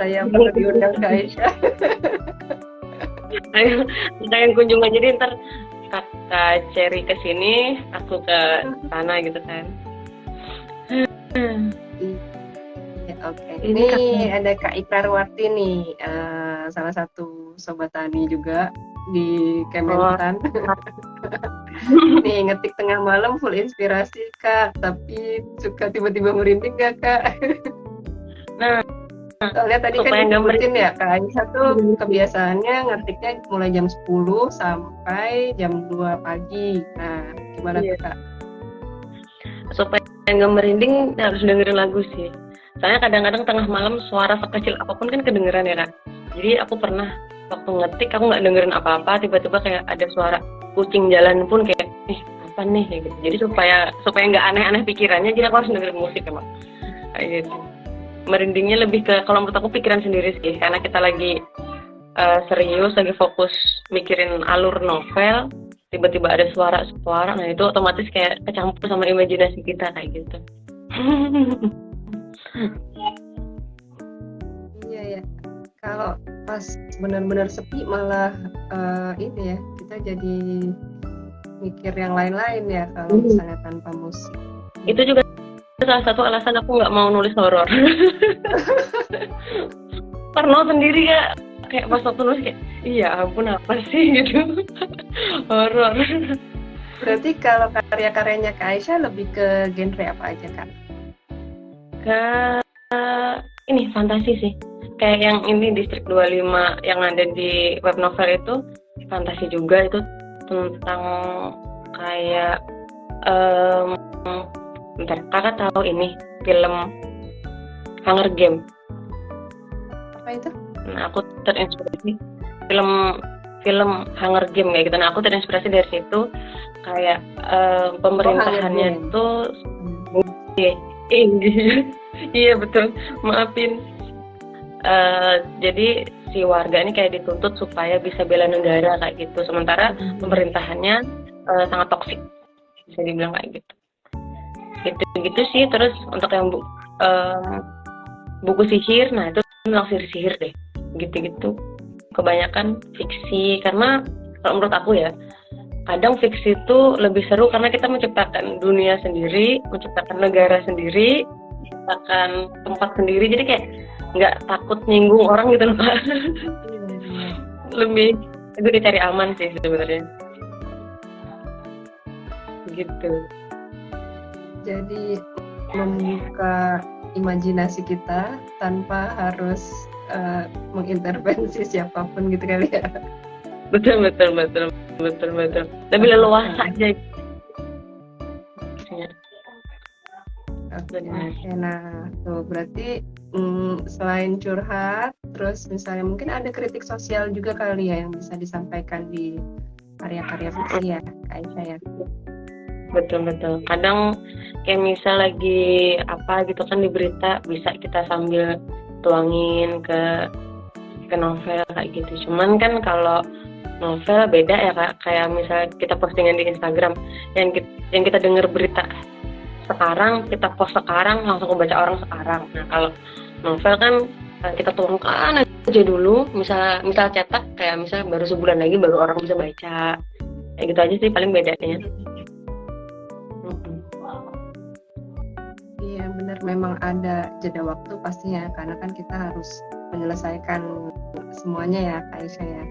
saya perlu diundang ke Aisyah? Kita yang kunjungan, jadi ntar Kak Cherry ke sini, aku ke sana gitu kan. Oke. Ini Nih kakak. ada Kak Ikrarwati nih, salah satu sobat tani juga di Oh, Kementan. Nih ngetik tengah malam full inspirasi Kak, tapi suka tiba-tiba merinding gak Kak? nah Soalnya tadi kan supaya nggak disebutin merinding. ya Kak Aisyah tuh kebiasaannya ngetiknya mulai jam 10 sampai jam 2 pagi. Nah, gimana Iya. tuh Kak? Supaya nggak merinding harus dengerin lagu sih. Soalnya kadang-kadang tengah malam suara sekecil apapun kan kedengeran ya kak. Jadi aku pernah waktu ngetik aku nggak dengerin apa-apa, tiba-tiba kayak ada suara kucing jalan pun kayak apa nih kayak gitu. Jadi supaya nggak aneh-aneh pikirannya, jadi aku harus dengerin musik emang kayak gitu. Merindingnya lebih ke kalau menurut aku pikiran sendiri sih, karena kita lagi serius, lagi fokus mikirin alur novel, tiba-tiba ada suara-suara, nah itu otomatis kayak kecampur sama imajinasi kita kayak gitu. Iya ya. Kalau pas benar-benar sepi malah ini ya kita jadi mikir yang lain-lain ya kalau misalnya tanpa musik. Itu juga salah satu alasan aku nggak mau nulis horor. Parno sendiri ya, kayak pas waktu nulis kayak iya ampun apa sih gitu. Horor. Berarti kalau karya-karyanya Kak Aisyah lebih ke genre apa aja Kak? Ke ini fantasi sih. Kayak yang ini Distrik 25 yang ada di web novel itu fantasi juga, itu tentang kayak bentar, kakak tahu ini film Hunger Game? Apa itu? Nah, aku terinspirasi film Hunger Game kayak gitu. Nah, aku terinspirasi dari situ kayak pemerintahannya tuh iya betul, maafin. Jadi si warga ini kayak dituntut supaya bisa bela negara kayak gitu. Sementara pemerintahannya sangat toksik, bisa dibilang kayak gitu. Gitu sih. Terus untuk yang buku sihir, nah itu tentang sihir deh, gitu kebanyakan fiksi, karena kalau menurut aku ya kadang fiksi itu lebih seru karena kita menciptakan dunia sendiri, menciptakan negara sendiri, menciptakan tempat sendiri, jadi kayak nggak takut nyinggung orang gitu loh Pak. Lebih itu dicari aman sih sebenarnya gitu. Jadi membuka imajinasi kita tanpa harus mengintervensi siapapun gitu kali ya. Betul. Lebih leluasa aja. Oke, nah tuh berarti selain curhat, terus misalnya mungkin ada kritik sosial juga kali ya yang bisa disampaikan di karya-karya fiksi ya, Kak Aisyah ya. Betul. Kadang kayak misal lagi apa gitu kan di berita, bisa kita sambil tuangin ke novel kayak gitu. Cuman kan kalau novel beda ya Kak, kayak misal kita postingan di Instagram, yang kita dengar berita sekarang, kita post sekarang, langsung kebaca orang sekarang. Nah kalau novel kan kita tuangkan aja dulu, misal cetak kayak misal baru sebulan lagi baru orang bisa baca, kayak gitu aja sih paling bedanya. Iya benar, memang ada jeda waktu pastinya karena kan kita harus menyelesaikan semuanya ya Kak Aisyah ya.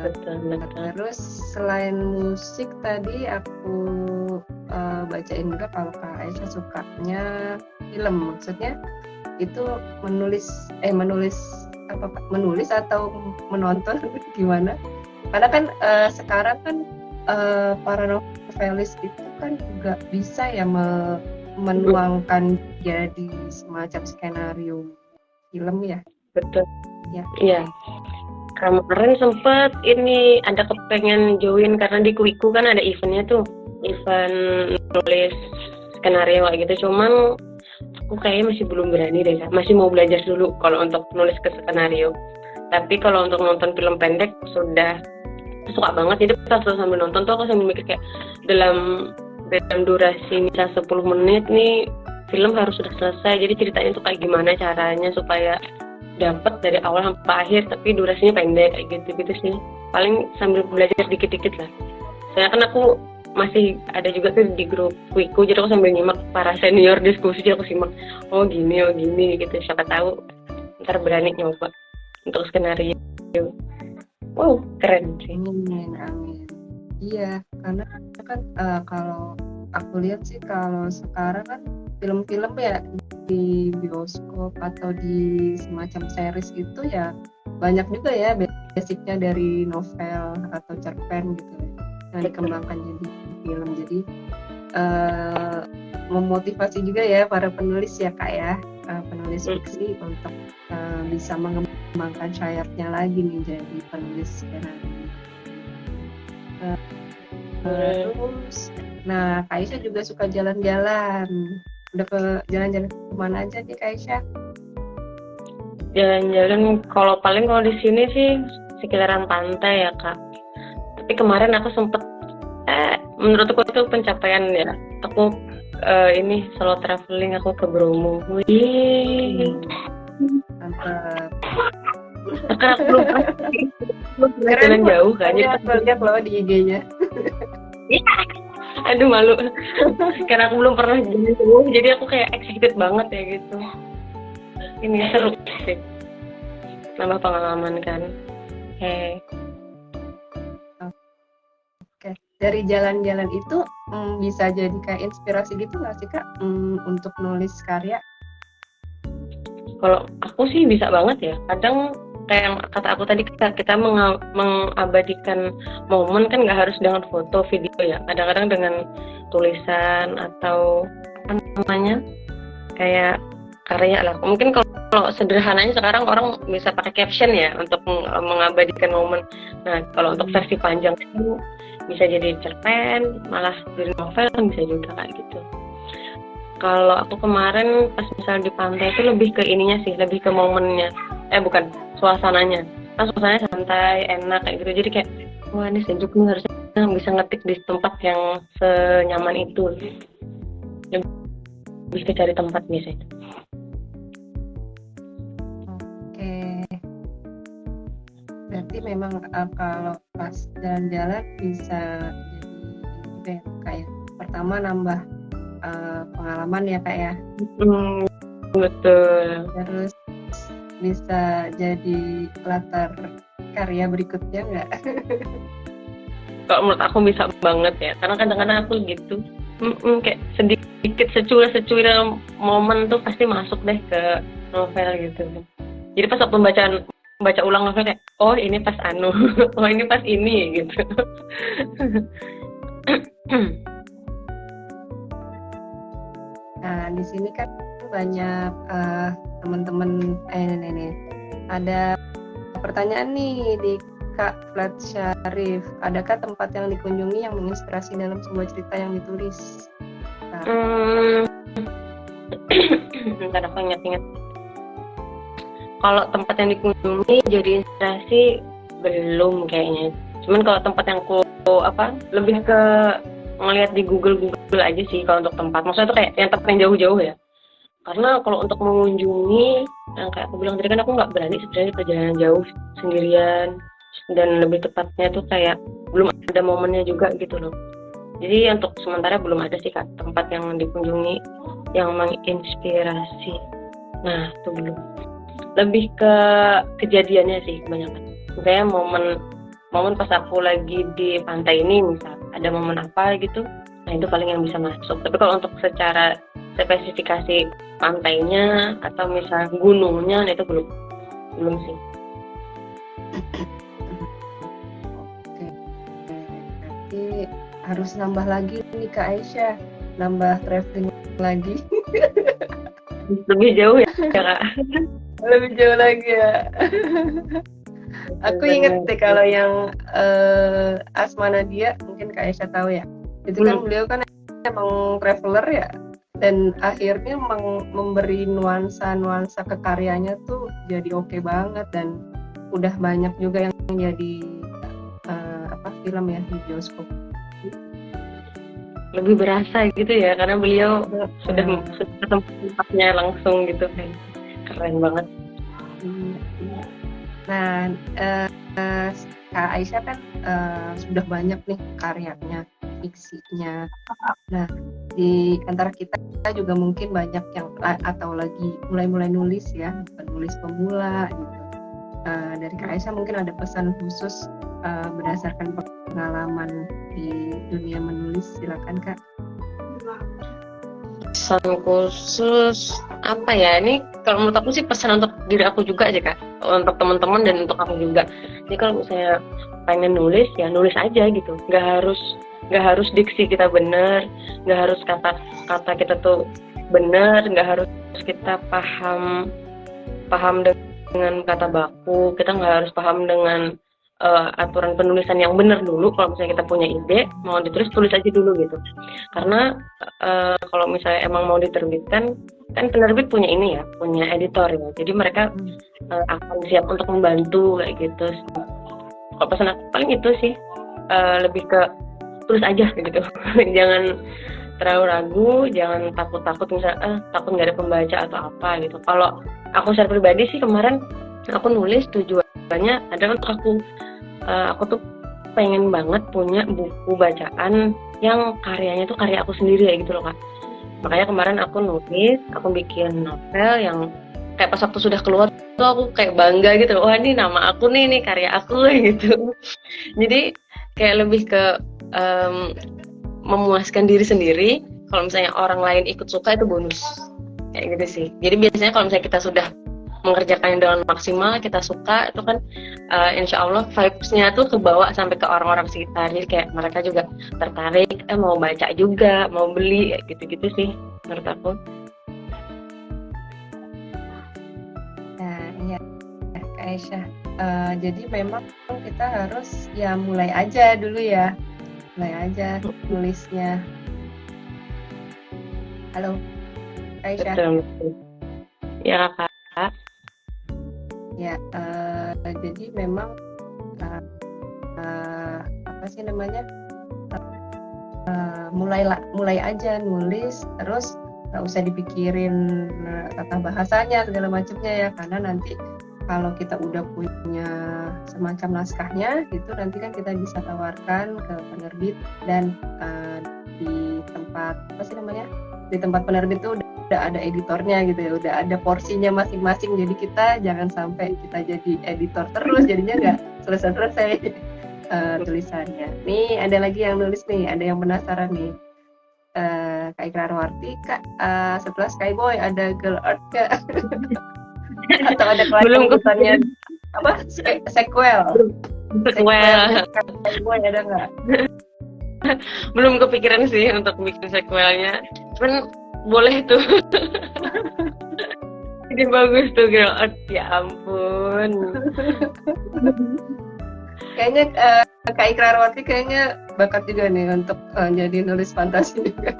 Betul. Terus selain musik tadi aku bacain juga kalau Kak Aisyah sukanya film, maksudnya itu menulis apa Pak? Menulis atau menonton gimana? Karena kan sekarang kan para novelis itu kan juga bisa ya menuangkan jadi semacam skenario film ya. Betul. Ya. Iya. Kemarin sempet ini ada kepengen join karena di Kuiku kan ada eventnya tuh, event nulis skenario kayak gitu. Cuman aku kayaknya masih belum berani deh, masih mau belajar dulu kalau untuk nulis ke skenario. Tapi kalau untuk nonton film pendek sudah suka banget. Jadi pas sambil nonton tuh aku sambil mikir kayak dalam durasi misal 10 menit nih film harus sudah selesai. Jadi ceritanya tuh kayak gimana caranya supaya dapat dari awal sampai akhir tapi durasinya pendek kayak gitu sih. Paling sambil belajar dikit-dikit lah. Soalnya kan aku masih ada juga tuh di grup Wiku, jadi aku sambil nyimak para senior diskusi, jadi aku simak oh gini gitu, siapa tahu ntar berani nyoba untuk skenario. Wow, keren sih. Amin. Iya, karena kan kalau aku lihat sih kalau sekarang kan film-film ya di bioskop atau di semacam series itu ya banyak juga ya basicnya dari novel atau cerpen gitu ya, yang dikembangkan jadi film. Jadi memotivasi juga ya para penulis ya Kak ya, penulis fiksi untuk bisa mengembangkan sayapnya lagi nih jadi penulis skenario. Terus, nah Kak Aisyah juga suka jalan-jalan. Udah ke jalan-jalan kemana aja nih Kak Aisyah? Jalan-jalan kalau di sini sih sekitaran pantai ya Kak. Tapi kemarin aku sempet menurut aku itu pencapaian ya. Aku ini solo traveling, aku ke Bromo. Wih. Mantap. Karena aku belum pernah jalan jauh kan. Jadi aku lihat loh di IG-nya. Aduh malu. Karena aku belum pernah jalan jauh, jadi aku kayak excited banget ya gitu. Ini seru sih. Nambah pengalaman kan. Oke. Dari jalan-jalan itu bisa jadi kayak inspirasi gitu nggak sih Kak untuk nulis karya? Kalau aku sih bisa banget ya. Kadang kayak yang kata aku tadi, kita mengabadikan momen kan nggak harus dengan foto, video ya. Kadang-kadang dengan tulisan atau apa namanya kayak karya lah. Mungkin kalau sederhananya sekarang orang bisa pakai caption ya untuk mengabadikan momen. Nah kalau untuk versi panjang itu bisa jadi cerpen, malah dari novel kan bisa juga kayak gitu. Kalau aku kemarin pas misalnya di pantai itu lebih ke ininya sih, lebih ke momennya. Bukan, suasananya. Kan suasananya santai, enak kayak gitu. Jadi kayak, wah ini sejuk nih, harusnya bisa ngetik di tempat yang senyaman itu. Lebih ke cari tempat biasanya. Oke. Berarti memang kalau pas jalan-jalan bisa jadi kayak pertama nambah pengalaman ya Kak ya. Betul. Terus bisa jadi latar karya berikutnya nggak? Kalau menurut aku bisa banget ya, karena kadang-kadang aku gitu, kayak sedikit secuil dalam momen tuh pasti masuk deh ke novel gitu. Jadi pas waktu baca ulang novel kayak, oh ini pas oh ini pas ini gitu. Nah, di sini kan banyak teman-teman ini ada pertanyaan nih di Kak Flat Syarif. Adakah tempat yang dikunjungi yang menginspirasi dalam sebuah cerita yang ditulis? Bentar aku ingat-ingat. Kalau tempat yang dikunjungi jadi inspirasi belum kayaknya. Cuman kalau tempat yang lebih ke ngelihat di Google aja sih kalau untuk tempat. Maksudnya tuh kayak yang tempat yang jauh-jauh ya. Karena kalau untuk mengunjungi, yang kayak aku bilang tadi kan aku nggak berani sebenarnya perjalanan jauh sendirian. Dan lebih tepatnya tuh kayak belum ada momennya juga gitu loh. Jadi untuk sementara belum ada sih Kak tempat yang dikunjungi yang menginspirasi. Nah itu belum. Lebih ke kejadiannya sih kebanyakan. Misalnya momen pas aku lagi di pantai ini misal ada momen apa gitu, nah itu paling yang bisa masuk. Tapi kalau untuk secara spesifikasi pantainya atau misal gunungnya, nah itu belum sih. Oke, berarti harus nambah lagi nih Kak Aisyah, nambah traveling lagi. Lebih jauh ya Kak? Lebih jauh lagi ya. Aku inget deh kalau yang Asma Nadia, mungkin Kak Aisyah tahu ya. Itu kan beliau kan emang traveler ya, dan akhirnya memberi nuansa ke karyanya tuh jadi oke banget, dan udah banyak juga yang jadi film ya di bioskop. Lebih berasa gitu ya, karena beliau sudah ketemu tempatnya langsung gitu kan. Keren banget. Nah, Kak Aisyah kan sudah banyak nih karyanya. fiksinya. Nah, di antara kita juga mungkin banyak yang atau lagi mulai nulis ya, penulis pemula gitu. Dari Kak Aisyah mungkin ada pesan khusus berdasarkan pengalaman di dunia menulis, silakan Kak. Pesan khusus apa ya? Ini kalau menurut aku sih pesan untuk diri aku juga aja Kak, untuk teman-teman dan untuk aku juga. Jadi kalau misalnya pengen nulis ya nulis aja gitu, nggak harus diksi kita bener, nggak harus kata kita tuh bener, nggak harus kita paham dengan kata baku, kita nggak harus paham dengan aturan penulisan yang benar dulu. Kalau misalnya kita punya ide mau ditulis, tulis aja dulu gitu, karena kalau misalnya emang mau diterbitkan kan penerbit punya ini ya, punya editor ya, jadi mereka akan siap untuk membantu kayak gitu. Kalau pesan aku paling itu sih, lebih ke tulis aja gitu jangan terlalu ragu, jangan takut misalnya takut nggak ada pembaca atau apa gitu. Kalau aku secara pribadi sih kemarin aku nulis tujuannya adalah untuk aku tuh pengen banget punya buku bacaan yang karyanya tuh karya aku sendiri ya gitu loh Kak. Makanya kemarin aku nulis, aku bikin novel yang kayak pas waktu sudah keluar tuh aku kayak bangga gitu, wah ini nama aku nih karya aku gitu. Jadi kayak lebih ke memuaskan diri sendiri. Kalau misalnya orang lain ikut suka itu bonus kayak gitu sih. Jadi biasanya kalau misalnya kita sudah mengerjakannya dengan maksimal, kita suka, itu kan insya Allah vibes-nya tuh kebawa sampai ke orang-orang sekitar. Jadi kayak mereka juga tertarik, mau baca juga, mau beli, gitu-gitu sih menurut aku. Nah, iya Kak Aisyah. Jadi memang kita harus ya mulai aja dulu ya. Mulai aja nulisnya. Halo Kak Aisyah. Betul. Ya Kak. Ya, jadi memang apa sih namanya, mulai aja nulis, terus nggak usah dipikirin tata bahasanya segala macamnya ya, karena nanti kalau kita udah punya semacam naskahnya gitu, nanti kan kita bisa tawarkan ke penerbit, dan di tempat apa sih namanya, di tempat penerbit tuh udah ada editornya gitu ya, udah ada porsinya masing-masing. Jadi kita jangan sampai kita jadi editor terus, jadinya nggak selesai tulisannya. Nih ada lagi yang nulis nih, ada yang penasaran nih. Kak Ikrarwarti, Kak, setelah Skyboy ada Girl Art Kak? Atau ada kelanjutannya apa? Sequel Skyboy ada nggak? Belum kepikiran sih untuk bikin sequelnya, cuman boleh tuh. Jadi bagus tuh Girl Art, ya ampun. Kayaknya Kak Ikrarwarti kayaknya bakat juga nih untuk jadi nulis fantasi juga.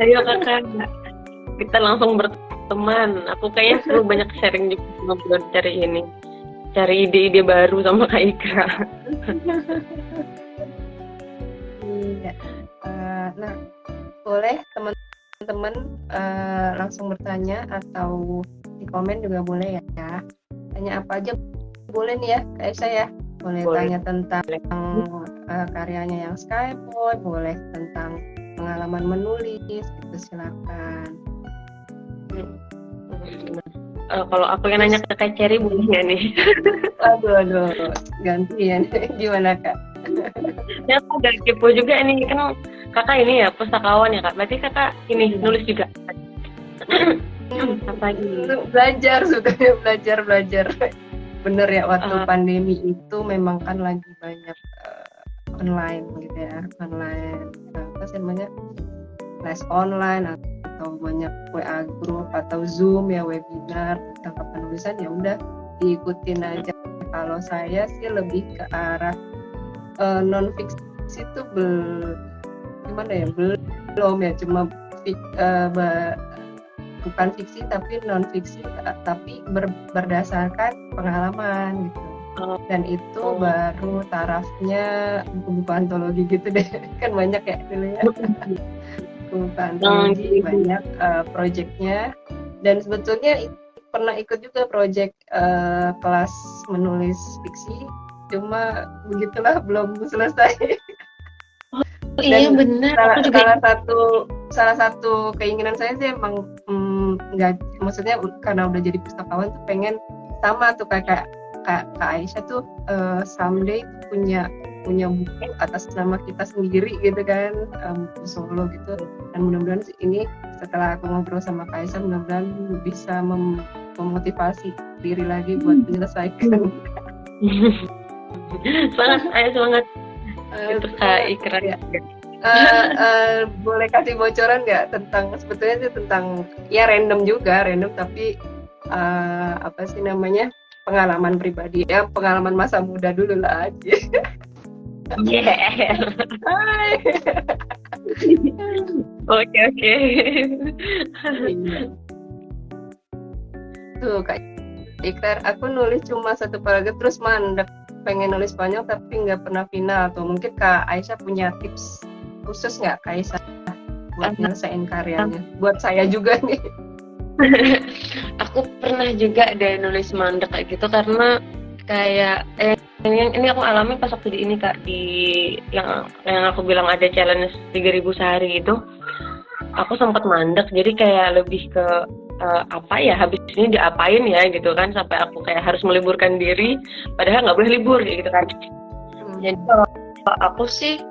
Ayo Kakak, kita langsung berteman. Aku kayaknya perlu banyak sharing juga sama buat cari ide-ide baru sama Kak Ikra. Iya. Nah, boleh teman-teman langsung bertanya atau di komen juga boleh ya. Tanya apa aja boleh nih ya, kayak saya boleh tanya tentang karyanya yang Skyboy, boleh tentang pengalaman menulis, itu silakan. Kalau aku yang nanya ke Kak Cherry boleh nggak nih? Aduh, gantian. Gimana Kak? Ya aku agak kepo juga nih, kan Kakak ini ya pustakawan ya Kak, berarti Kakak ini nulis juga? Apa gitu? Belajar, bener ya, waktu pandemi itu memang kan lagi banyak online gitu ya, online apa sih namanya, les online atau banyak WA group atau Zoom ya, webinar tentang kepenulisan, ya udah diikutin aja. Kalau saya sih lebih ke arah non fiksi itu gimana ya, belum ya, cuma bukan fiksi tapi non fiksi, tapi berdasarkan pengalaman gitu. Dan itu baru tarafnya buku-buku antologi gitu deh. Kan banyak ya dulu ya. Buku antologi banyak proyeknya, dan sebetulnya pernah ikut juga proyek kelas menulis fiksi, cuma begitulah belum selesai. iya benar. Aku juga salah satu keinginan saya sih emang nggak, maksudnya karena udah jadi pustakawan tuh pengen sama tuh kayak Kak Aisyah tuh someday tuh punya buku atas nama kita sendiri gitu kan, buku solo gitu. Dan mudah-mudahan ini setelah aku ngobrol sama Kak Aisyah, mudah-mudahan bisa memotivasi diri lagi buat menyelesaikan. semangat, ayo semangat. Itu Kak Ikra. Ya. Boleh kasih bocoran nggak tentang, sebetulnya sih tentang ya random tapi apa sih namanya, pengalaman pribadi ya, pengalaman masa muda dulu lah aja. Yeah. Oke. Tuh Kak Ikrar, aku nulis cuma satu paragraf terus mandek, pengen nulis panjang tapi nggak pernah final. Atau mungkin Kak Aisyah punya tips khusus nggak Kak Aisyah buat nyelesain karyanya? Buat saya juga nih. Aku pernah juga deh nulis mandek kayak gitu, karena kayak ini aku alami pas waktu di ini Kak, di yang aku bilang ada challenge 3000 sehari gitu. Aku sempat mandek, jadi kayak lebih ke apa ya, habis ini diapain ya gitu kan, sampai aku kayak harus meliburkan diri padahal nggak boleh libur gitu kan. Jadi kalau aku sih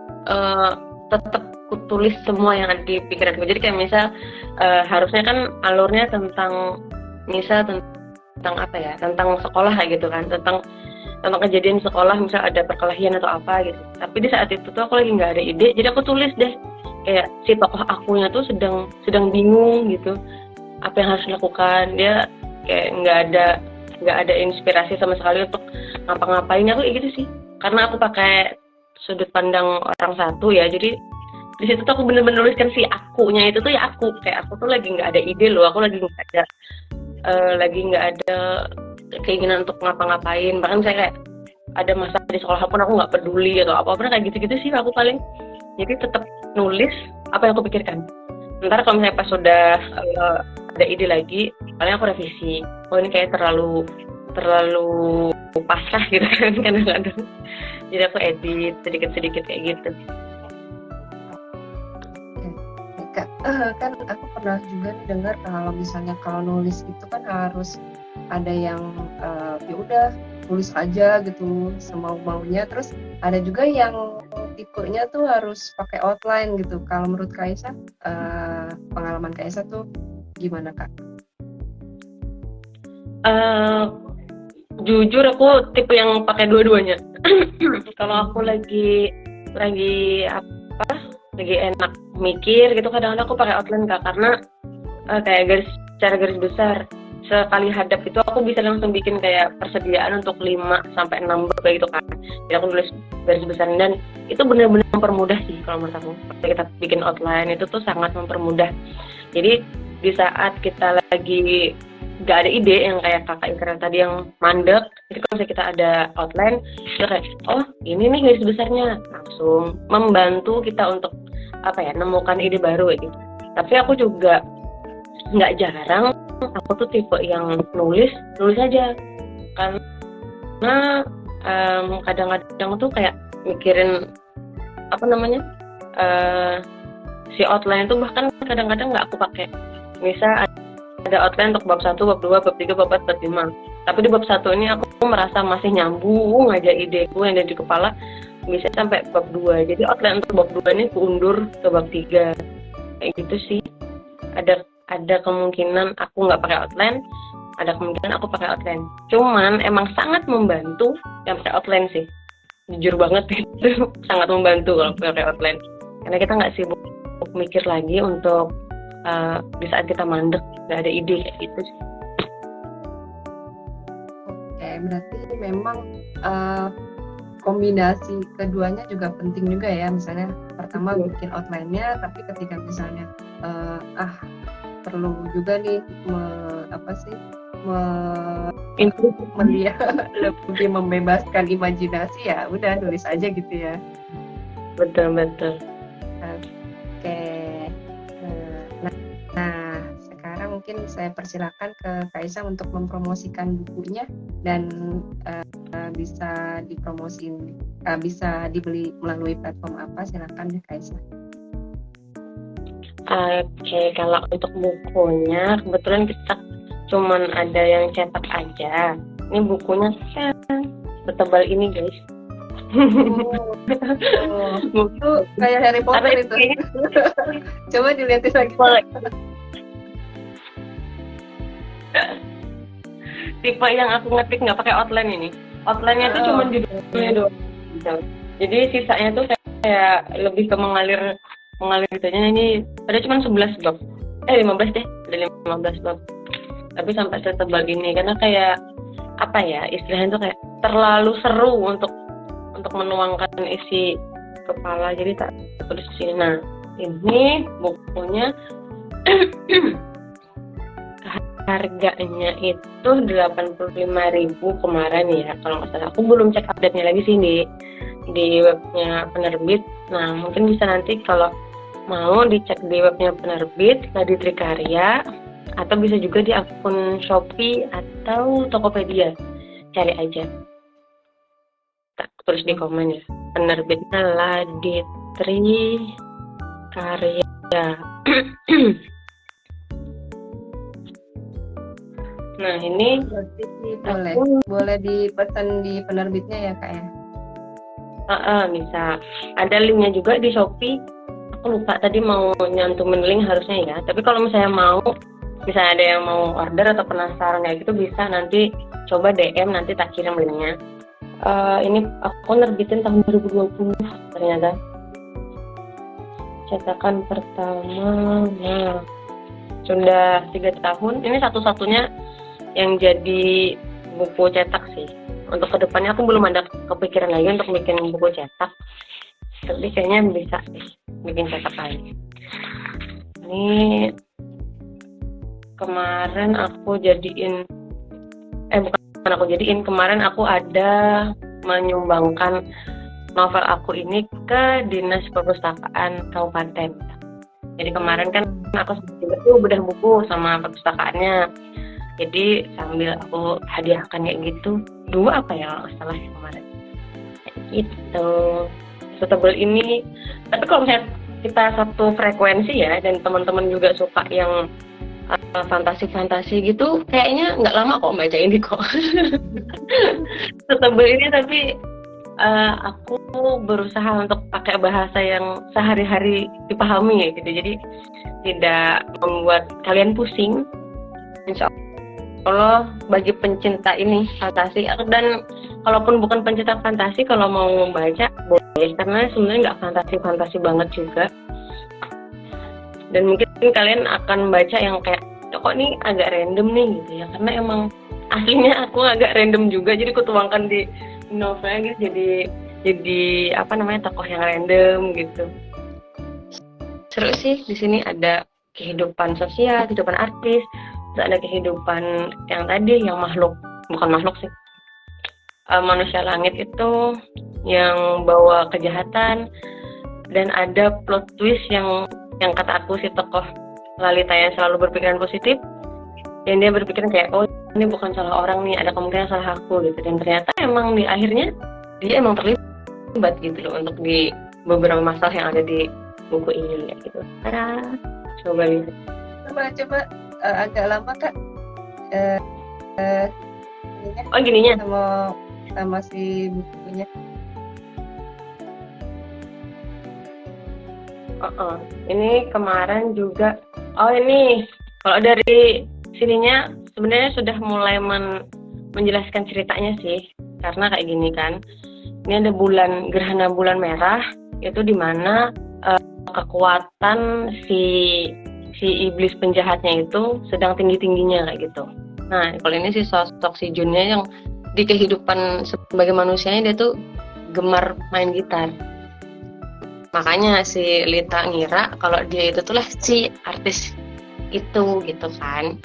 tetap tulis semua yang ada di pikiranku. Jadi kayak misal harusnya kan alurnya tentang apa ya, tentang sekolah gitu kan, tentang kejadian sekolah, misal ada perkelahian atau apa gitu. Tapi di saat itu tuh aku lagi nggak ada ide, jadi aku tulis deh kayak si tokoh akunya tuh sedang bingung gitu, apa yang harus dilakukan. Dia kayak nggak ada inspirasi sama sekali untuk ngapa-ngapain. Aku kayak gitu sih, karena aku pakai sudut pandang orang satu ya. Jadi di situ tuh aku bener-bener nuliskan si akunya itu tuh ya aku, kayak aku tuh lagi nggak ada ide loh, aku lagi nggak ada keinginan untuk ngapa-ngapain. Bahkan saya kayak ada masalah di sekolah pun aku nggak peduli atau apa-apa, kayak gitu-gitu sih aku paling. Jadi tetap nulis apa yang aku pikirkan. Ntar kalau misalnya pas sudah ada ide lagi, paling aku revisi. Oh ini kayak terlalu pasrah gitu kan kadang-kadang. Jadi aku edit sedikit-sedikit kayak gitu. Kak, kan aku pernah juga dengar kalau nulis itu kan harus ada yang ya udah tulis aja gitu semau-maunya, terus ada juga yang tipenya tuh harus pakai outline gitu. Kalau menurut Kak Aisyah, pengalaman Kak Aisyah tuh gimana Kak? Jujur aku tipe yang pakai dua-duanya. Kalau aku lagi enak mikir gitu, kadang-kadang aku pakai outline Kak, karena kayak garis besar. Sekali hadap itu aku bisa langsung bikin kayak persediaan untuk 5-6 bab gitu kan. Jadi aku nulis garis besar, dan itu benar-benar mempermudah sih kalau menurut aku. Kalau kita bikin outline itu tuh sangat mempermudah. Jadi di saat kita lagi gak ada ide, yang kayak Kakak Ikra tadi yang mandek, jadi kalau misalnya kita ada outline, kita kayak oh ini nih garis besarnya, langsung membantu kita untuk nemukan ide baru gitu. Tapi aku juga nggak jarang, aku tuh tipe yang nulis aja, karena kadang-kadang tuh kayak mikirin si outline itu, bahkan kadang-kadang nggak aku pakai. Misal ada outline untuk bab 1, bab 2, bab 3, bab 4, bab 5, tapi di bab 1 ini aku merasa masih nyambung aja ideku yang ada di kepala, bisa sampai bab 2. Jadi outline untuk bab 2 ini kuundur ke bab 3 kayak gitu sih. Ada kemungkinan aku nggak pakai outline, ada kemungkinan aku pakai outline. Cuman emang sangat membantu yang pakai outline sih, jujur banget itu sangat membantu kalau pakai outline, karena kita nggak sibuk mikir lagi untuk di saat kita mandek nggak ada ide kayak gitu sih. Oke, berarti memang kombinasi keduanya juga penting juga ya. Misalnya pertama bikin outline-nya, tapi ketika misalnya perlu juga nih lebih membebaskan imajinasi, ya udah nulis aja gitu ya. Betul. Oke. Nah, sekarang mungkin saya persilakan ke Kak Aisyah untuk mempromosikan bukunya dan bisa dipromosiin bisa dibeli melalui platform apa? Silakan deh Kaisa. Oke, kalau untuk bukunya kebetulan kita cuman ada yang cetak aja. Ini bukunya setebal ini guys. Itu kayak Harry Potter itu. Coba dilihatin lagi. Tipe yang aku ngetik nggak pakai outline ini. Outline-nya itu cuma judulnya doang. Jadi sisanya tuh kayak lebih ke mengalir gitunya. Ini ada cuma 11 bab. 15 deh. Ada 15 bab. Tapi sampai setebal ini karena kayak apa ya, istilahnya tuh kayak terlalu seru untuk menuangkan isi kepala, jadi tak tulis di sini. Nah, ini bukunya harganya itu 85.000 kemarin ya, kalau nggak salah. Aku belum cek update-nya lagi sih di webnya penerbit. Nah, mungkin bisa nanti kalau mau dicek di webnya penerbit, di Trikarya, atau bisa juga di akun Shopee atau Tokopedia. Cari aja. Tak tulis di komen ya. Penerbitnya Laditri Karya. Nah, ini boleh dipesan di penerbitnya ya Kak ya? Bisa. Ada linknya juga di Shopee. Aku lupa tadi mau nyantumin link harusnya ya. Tapi kalau misalnya ada yang mau order atau penasaran kayak gitu, bisa nanti coba DM, nanti tak kirim linknya. Ini aku nerbitin tahun 2020 ternyata. Cetakan pertama, nah sudah 3 tahun. Ini satu-satunya yang jadi buku cetak sih. Untuk kedepannya aku belum ada kepikiran lagi untuk bikin buku cetak. Tapi kayaknya bisa bikin cetak lagi. Ini kemarin kemarin aku ada menyumbangkan novel aku ini ke Dinas Perpustakaan Kabupaten. Jadi kemarin kan aku juga tuh bedah buku sama perpustakaannya. Jadi sambil aku hadiahkan kayak gitu. 2 apa ya kalau salah kemarin. Itu setebal ini. Tapi kalau misalnya kita satu frekuensi ya, dan teman-teman juga suka yang fantasi gitu, kayaknya nggak lama kok baca ini kok. Setebal ini, tapi aku berusaha untuk pakai bahasa yang sehari-hari dipahami ya gitu, jadi tidak membuat kalian pusing. Insya Allah bagi pencinta ini fantasi, dan kalaupun bukan pencinta fantasi, kalau mau membaca boleh, karena sebenarnya nggak fantasi banget juga. Dan mungkin kalian akan baca yang kayak, kok ini agak random nih gitu ya, karena emang aslinya aku agak random juga, jadi aku tuangkan di novel gitu, jadi tokoh yang random gitu. Seru sih. Di sini ada kehidupan sosial, kehidupan artis, terus ada kehidupan yang tadi, yang bukan makhluk sih, manusia langit itu yang bawa kejahatan, dan ada plot twist yang kata aku si tokoh Lalita yang selalu berpikiran positif, dan dia berpikiran kayak, oh ini bukan salah orang nih, ada kemungkinan salah aku gitu, dan ternyata emang di akhirnya dia emang terlibat gitu loh untuk di beberapa masalah yang ada di buku ini ya gitu. Coba lihat. Coba agak lama Kak. Gininya sama si bukunya. Ini kemarin juga. Ini kalau dari sininya sebenarnya sudah mulai menjelaskan ceritanya sih, karena kayak gini kan. Ini ada gerhana bulan merah, itu dimana kekuatan si iblis penjahatnya itu sedang tinggi-tingginya kayak gitu. Nah, kalau ini si sosok si Junnya yang di kehidupan sebagai manusianya dia tuh gemar main gitar. Makanya si Lita ngira kalau dia itu tuh lah si artis itu gitu kan.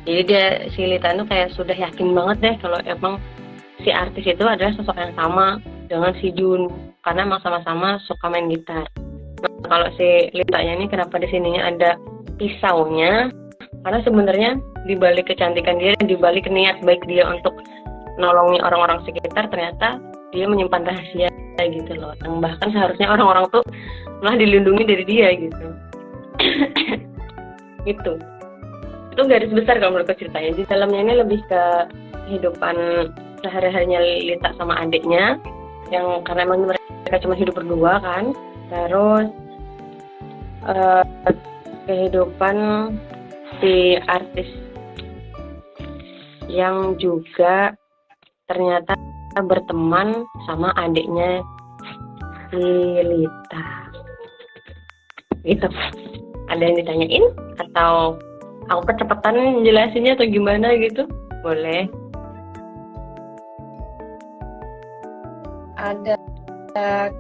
Jadi si Lita itu kayak sudah yakin banget deh kalau emang si artis itu adalah sosok yang sama dengan si Jun, karena emang sama-sama suka main gitar. Nah, kalau si Litanya ini kenapa di sininya ada pisaunya? Karena sebenarnya di balik kecantikan dia, di balik niat baik dia untuk nolongi orang-orang sekitar, ternyata dia menyimpan rahasia gitu loh, yang bahkan seharusnya orang-orang tuh malah dilindungi dari dia gitu. Gitu. Itu garis besar kalau menurutku ceritanya. Di dalamnya ini lebih ke kehidupan sehari-harinya Lita sama adiknya, yang karena emang mereka cuma hidup berdua kan. Terus kehidupan si artis yang juga ternyata berteman sama adiknya si Lita. Gitu. Ada yang ditanyain atau aku kecepatan jelasinnya atau gimana gitu? Boleh. Ada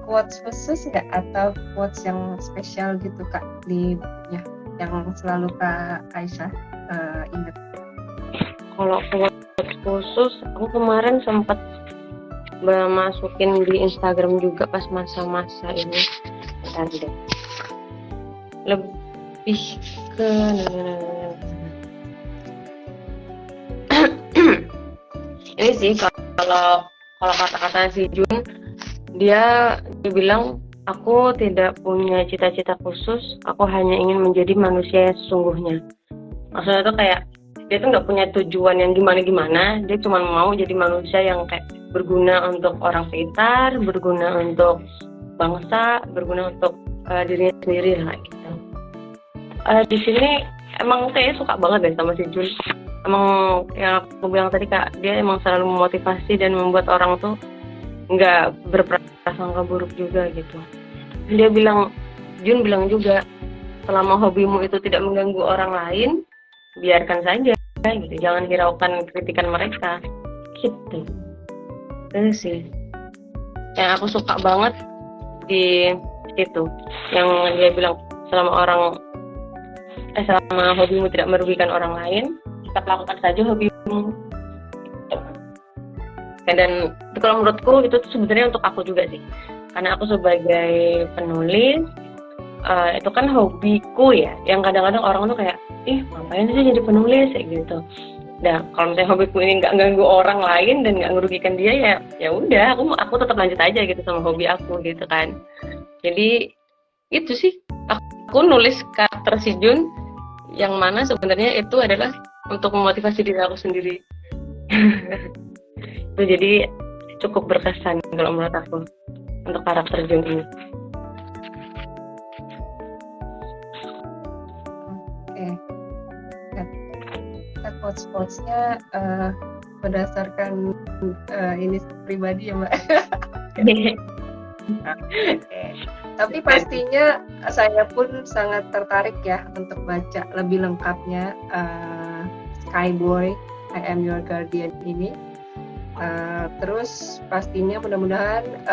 quotes khusus nggak atau quotes yang spesial gitu Kak di bukunya yang selalu Kak Aisyah ingat? Kalau quotes khusus, aku kemarin sempat masukin di Instagram juga pas masa-masa ini. Bentar deh. Lebih ke ini sih, kalau kata-kata si Jun, dia bilang, aku tidak punya cita-cita khusus, aku hanya ingin menjadi manusia yang sesungguhnya. Maksudnya tuh kayak dia tuh nggak punya tujuan yang gimana-gimana, dia cuma mau jadi manusia yang kayak berguna untuk orang sekitar, berguna untuk bangsa, berguna untuk dirinya sendiri lah gitu. Di sini emang saya suka banget deh sama si Jun. Emang yang aku bilang tadi Kak, dia emang selalu memotivasi dan membuat orang tuh nggak berprasangka buruk juga gitu. Jun bilang juga, selama hobimu itu tidak mengganggu orang lain, biarkan saja gitu, jangan hiraukan kritikan mereka gitu. Itu sih yang aku suka banget di situ, yang dia bilang selama hobimu tidak merugikan orang lain, tetap lakukan saja hobimu. Dan itu kalau menurutku itu sebenarnya untuk aku juga sih, karena aku sebagai penulis, itu kan hobiku ya, yang kadang-kadang orang tuh kayak, ngapain sih jadi penulis kayak gitu. Nah, kalau misalnya hobiku ini nggak ganggu orang lain dan nggak merugikan dia, ya udah, aku tetap lanjut aja gitu sama hobi aku gitu kan. Jadi itu sih, aku nulis karakter si Jun yang mana sebenarnya itu adalah untuk memotivasi diri aku sendiri. Itu jadi cukup berkesan kalau menurut aku untuk karakter Jun ini. Quotes-quotesnya berdasarkan ini pribadi ya Mbak. Tapi pastinya saya pun sangat tertarik ya untuk baca lebih lengkapnya Skyboy, I Am Your Guardian ini. Terus pastinya mudah-mudahan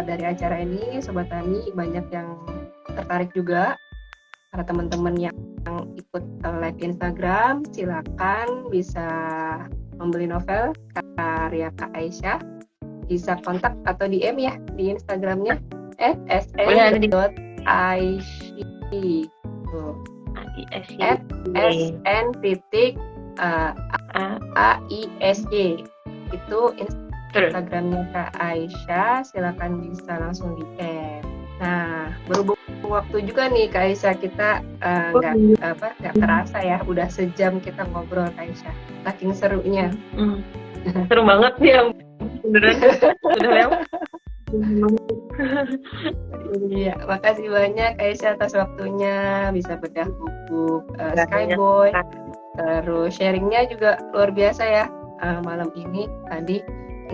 dari acara ini Sobat Tani banyak yang tertarik juga. Para teman-teman yang ikut live Instagram, silakan bisa membeli novel karya Kak Aisyah. Bisa kontak atau DM ya di Instagramnya @sn.aisy itu Instagramnya Kak Aisyah, silakan bisa langsung DM. Nah, berhubung waktu juga nih Kak Aisyah, kita nggak terasa ya, udah sejam kita ngobrol Kak Aisyah, saking serunya. Seru banget ya, beneran sudah lewat. Iya, makasih banyak Kak Aisyah atas waktunya, bisa bedah buku Skyboy, terus sharingnya juga luar biasa ya malam ini. Tadi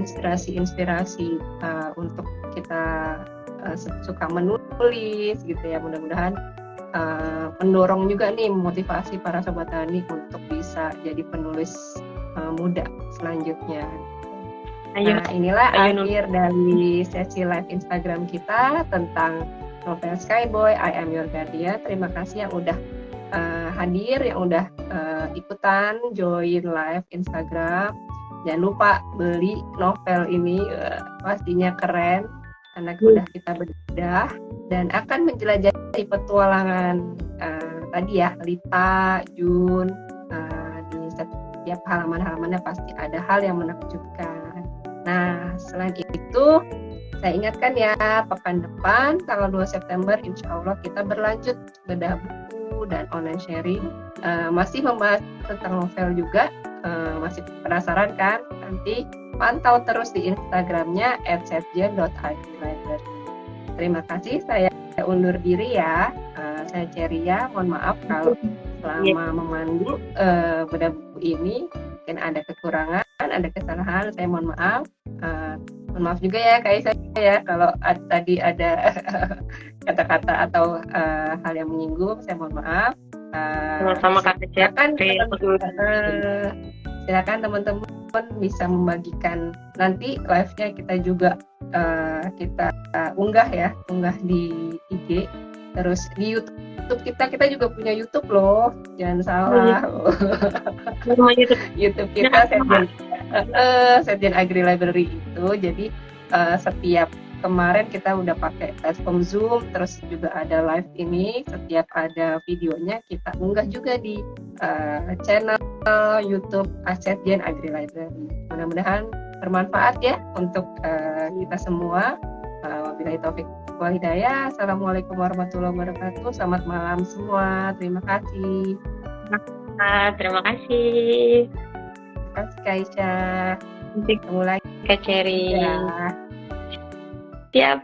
inspirasi untuk kita suka menulis gitu ya, mudah-mudahan mendorong juga nih, motivasi para Sobat Tani untuk bisa jadi penulis muda selanjutnya. Nah, inilah akhir dari sesi live Instagram kita tentang novel Skyboy, I Am Your Guardian. Terima kasih yang udah hadir, yang udah ikutan join live Instagram. Jangan lupa beli novel ini, pastinya keren karena udah kita bedah dan akan menjelajahi petualangan tadi ya, Lita, Jun, di setiap halaman-halamannya pasti ada hal yang menakjubkan. Nah, selain itu Saya ingatkan ya, pekan depan tanggal 2 September insya Allah kita berlanjut bedah buku dan online sharing. Masih membahas tentang novel juga. Masih penasaran kan? Nanti pantau terus di Instagramnya @setjen.library. Terima kasih, saya undur diri ya. Saya Ceria, mohon maaf kalau selama memandu bedah buku ini mungkin ada kekurangan, ada kesalahan, saya mohon maaf. Mohon maaf juga ya Kak Isa ya kalau tadi ada kata-kata atau hal yang menyinggung, saya mohon maaf. Sama-sama Kak Cece. Silakan teman-teman bisa membagikan nanti live-nya kita juga kita unggah di IG, terus di YouTube kita juga punya YouTube loh, jangan salah. YouTube kita Setjen Agri Library itu, jadi setiap kemarin kita udah pakai platform Zoom, terus juga ada live ini, setiap ada videonya kita unggah juga di channel YouTube Setjen Agri Library. Mudah-mudahan bermanfaat ya untuk kita semua. Wabillahi taufik wal hidayah. Assalamualaikum warahmatullahi wabarakatuh. Selamat malam semua. Terima kasih. Terima kasih. Terima kasih Kak Aisyah. Ketemu lagi Kak Ceri. ya. Siap.